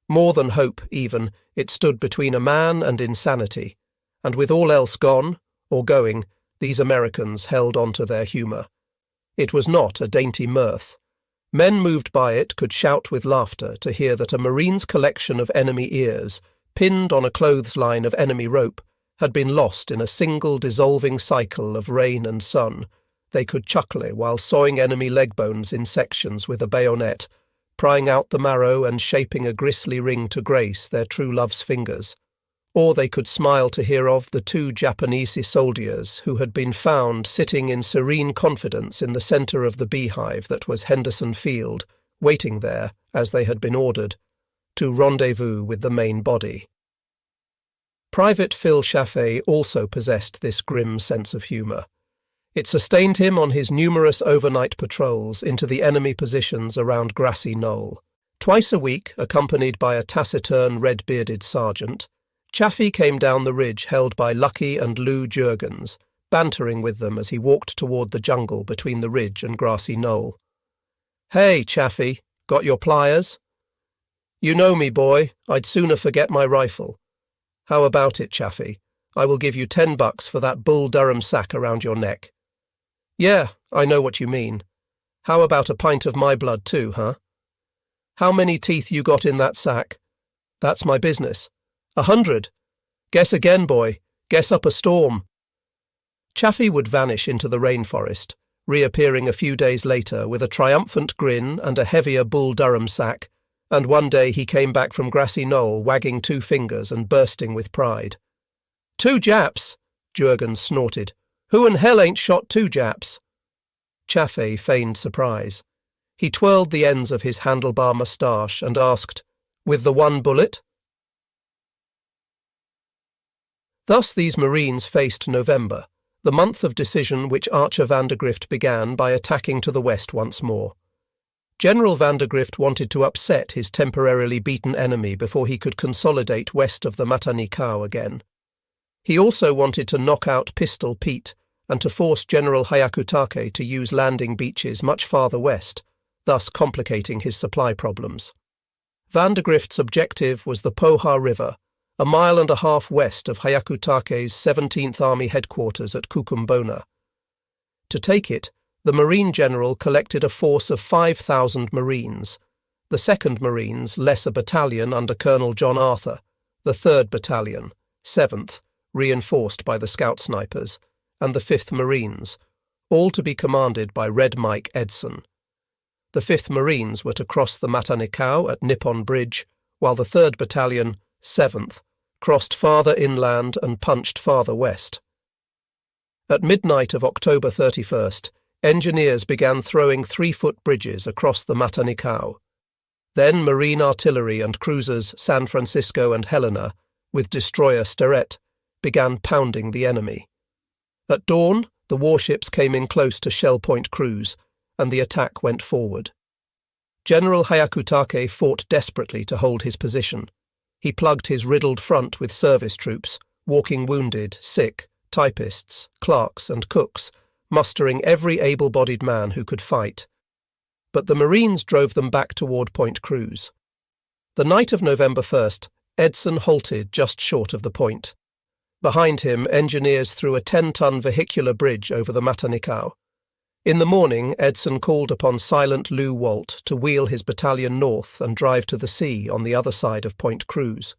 More than hope, even, it stood between a man and insanity, and with all else gone, or going, these Americans held on to their humour. It was not a dainty mirth. Men moved by it could shout with laughter to hear that a Marine's collection of enemy ears, pinned on a clothesline of enemy rope, had been lost in a single dissolving cycle of rain and sun. They could chuckle while sawing enemy leg bones in sections with a bayonet, prying out the marrow and shaping a gristly ring to grace their true love's fingers. Or they could smile to hear of the 2 Japanese soldiers who had been found sitting in serene confidence in the centre of the beehive that was Henderson Field, waiting there, as they had been ordered, to rendezvous with the main body. Private Phil Chaffee also possessed this grim sense of humour. It sustained him on his numerous overnight patrols into the enemy positions around Grassy Knoll. Twice a week, accompanied by a taciturn red-bearded sergeant, Chaffee came down the ridge held by Lucky and Lou Jurgens, bantering with them as he walked toward the jungle between the ridge and Grassy Knoll. "Hey, Chaffee, got your pliers?" "You know me, boy, I'd sooner forget my rifle." "How about it, Chaffee? I will give you $10 for that Bull Durham sack around your neck." "Yeah, I know what you mean. How about a pint of my blood too, huh?" "How many teeth you got in that sack?" "That's my business." 100. "Guess again, boy. Guess up a storm." Chaffee would vanish into the rainforest, reappearing a few days later with a triumphant grin and a heavier Bull Durham sack, and one day he came back from Grassy Knoll wagging 2 fingers and bursting with pride. 2 Japs, Jurgen snorted. Who in hell ain't shot 2 Japs? Chaffee feigned surprise. He twirled the ends of his handlebar moustache and asked, With the 1 bullet? Thus these Marines faced November, the month of decision which Archer Vandergrift began by attacking to the west once more. General Vandergrift wanted to upset his temporarily beaten enemy before he could consolidate west of the Matanikau again. He also wanted to knock out Pistol Pete and to force General Hyakutake to use landing beaches much farther west, thus complicating his supply problems. Vandergrift's objective was the Poha River, a 1.5 miles west of Hyakutake's 17th Army headquarters at Kukumbona. To take it, the Marine General collected a force of 5,000 Marines, the 2nd Marines less a battalion under Colonel John Arthur, the 3rd Battalion, 7th, reinforced by the scout snipers, and the 5th Marines, all to be commanded by Red Mike Edson. The 5th Marines were to cross the Matanikau at Nippon Bridge, while the 3rd Battalion, 7th, crossed farther inland and punched farther west. At midnight of October 31st, engineers began throwing 3-foot bridges across the Matanikau. Then Marine artillery and cruisers San Francisco and Helena, with destroyer Sterret, began pounding the enemy. At dawn, the warships came in close to shell Point Cruz, and the attack went forward. General Hyakutake fought desperately to hold his position. He plugged his riddled front with service troops, walking wounded, sick, typists, clerks and cooks, mustering every able-bodied man who could fight. But the Marines drove them back toward Point Cruz. The night of November 1st, Edson halted just short of the point. Behind him, engineers threw a 10-ton vehicular bridge over the Matanikau. In the morning, Edson called upon Silent Lou Walt to wheel his battalion north and drive to the sea on the other side of Point Cruz.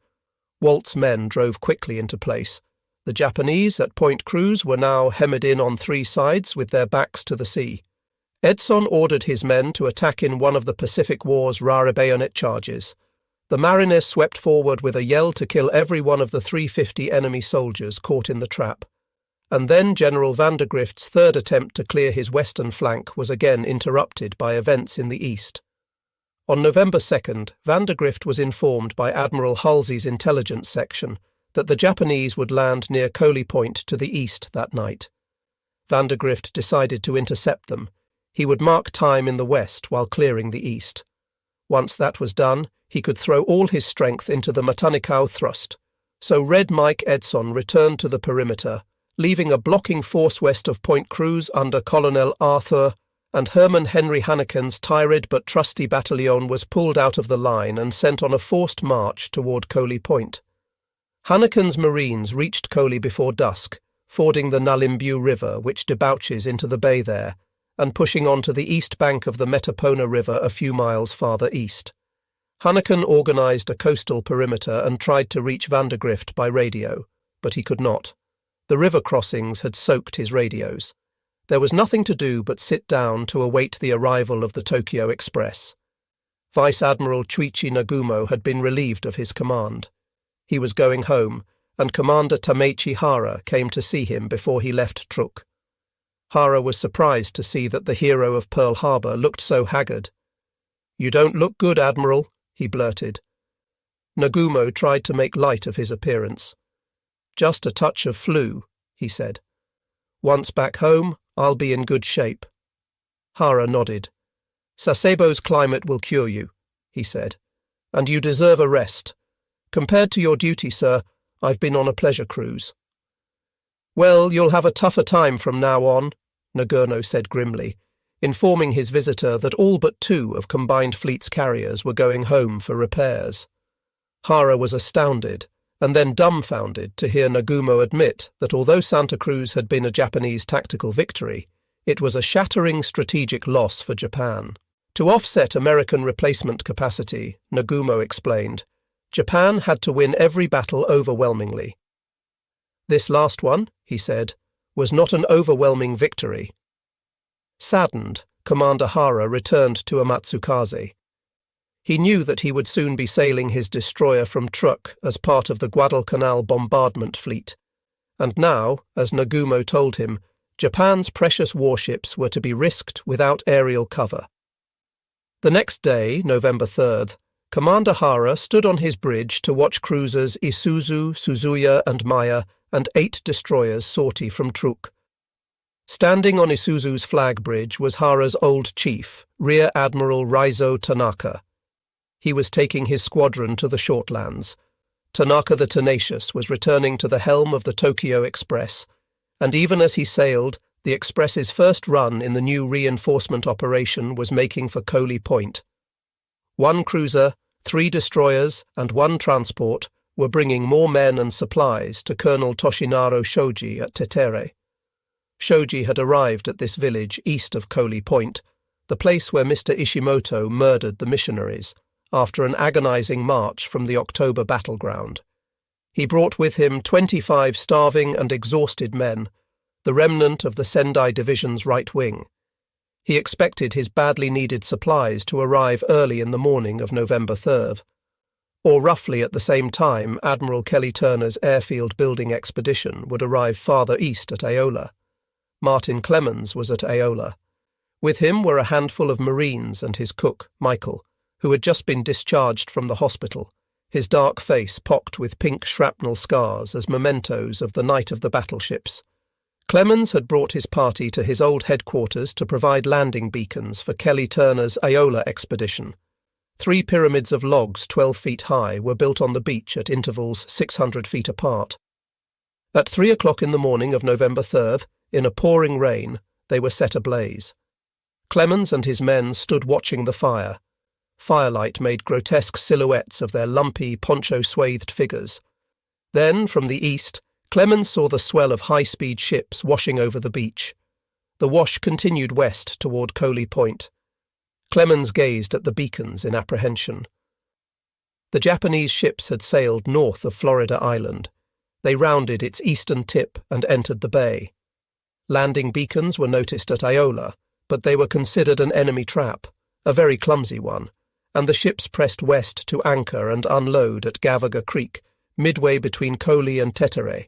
Walt's men drove quickly into place. The Japanese at Point Cruz were now hemmed in on 3 sides with their backs to the sea. Edson ordered his men to attack in one of the Pacific War's rare bayonet charges. The mariners swept forward with a yell to kill every one of the 350 enemy soldiers caught in the trap. And then General Vandergrift's 3rd attempt to clear his western flank was again interrupted by events in the east. On November 2nd, Vandergrift was informed by Admiral Halsey's intelligence section that the Japanese would land near Coley Point to the east that night. Vandergrift decided to intercept them. He would mark time in the west while clearing the east. Once that was done, he could throw all his strength into the Matanikau thrust. So Red Mike Edson returned to the perimeter, leaving a blocking force west of Point Cruz under Colonel Arthur, and Herman Henry Hanneken's tired but trusty battalion was pulled out of the line and sent on a forced march toward Coley Point. Hanneken's Marines reached Coley before dusk, fording the Nalimbu River, which debouches into the bay there, and pushing on to the east bank of the Metapona River a few miles farther east. Hanneken organized a coastal perimeter and tried to reach Vandergrift by radio, but he could not. The river crossings had soaked his radios. There was nothing to do but sit down to await the arrival of the Tokyo Express. Vice Admiral Chuichi Nagumo had been relieved of his command. He was going home, and Commander Tameichi Hara came to see him before he left Truk. Hara was surprised to see that the hero of Pearl Harbor looked so haggard. "You don't look good, Admiral," he blurted. Nagumo tried to make light of his appearance. "Just a touch of flu," he said. "Once back home, I'll be in good shape." Hara nodded. "Sasebo's climate will cure you," he said, "and you deserve a rest. Compared to your duty, sir, I've been on a pleasure cruise." "Well, you'll have a tougher time from now on," Nagurno said grimly, informing his visitor that all but 2 of Combined Fleet's carriers were going home for repairs. Hara was astounded, and then dumbfounded to hear Nagumo admit that although Santa Cruz had been a Japanese tactical victory, it was a shattering strategic loss for Japan. To offset American replacement capacity, Nagumo explained, Japan had to win every battle overwhelmingly. "This last one," he said, "was not an overwhelming victory." Saddened, Commander Hara returned to Amatsukaze. He knew that he would soon be sailing his destroyer from Truk as part of the Guadalcanal bombardment fleet, and now, as Nagumo told him, Japan's precious warships were to be risked without aerial cover. The next day, November 3rd, Commander Hara stood on his bridge to watch cruisers Isuzu, Suzuya, and Maya and 8 destroyers sortie from Truk. Standing on Isuzu's flag bridge was Hara's old chief, Rear Admiral Raizo Tanaka. He was taking his squadron to the Shortlands. Tanaka the Tenacious was returning to the helm of the Tokyo Express, and even as he sailed, the Express's first run in the new reinforcement operation was making for Coley Point. 1 cruiser, 3 destroyers, and 1 transport were bringing more men and supplies to Colonel Toshinaro Shoji at Tetere. Shoji had arrived at this village east of Coley Point, the place where Mr. Ishimoto murdered the missionaries, after an agonizing march from the October battleground. He brought with him 25 starving and exhausted men, the remnant of the Sendai Division's right wing. He expected his badly needed supplies to arrive early in the morning of November 3rd, or roughly at the same time Admiral Kelly Turner's airfield building expedition would arrive farther east at Aola. Martin Clemens was at Aola. With him were a handful of Marines and his cook, Michael, who had just been discharged from the hospital, his dark face pocked with pink shrapnel scars as mementos of the night of the battleships. Clemens had brought his party to his old headquarters to provide landing beacons for Kelly Turner's Aola expedition. 3 pyramids of logs 12 feet high were built on the beach at intervals 600 feet apart. At 3 o'clock in the morning of November 3rd, in a pouring rain, they were set ablaze. Clemens and his men stood watching the fire. Firelight made grotesque silhouettes of their lumpy, poncho-swathed figures. Then, from the east, Clemens saw the swell of high-speed ships washing over the beach. The wash continued west toward Coley Point. Clemens gazed at the beacons in apprehension. The Japanese ships had sailed north of Florida Island. They rounded its eastern tip and entered the bay. Landing beacons were noticed at Aola, but they were considered an enemy trap, a very clumsy one, and the ships pressed west to anchor and unload at Gavaga Creek, midway between Coley and Tetere,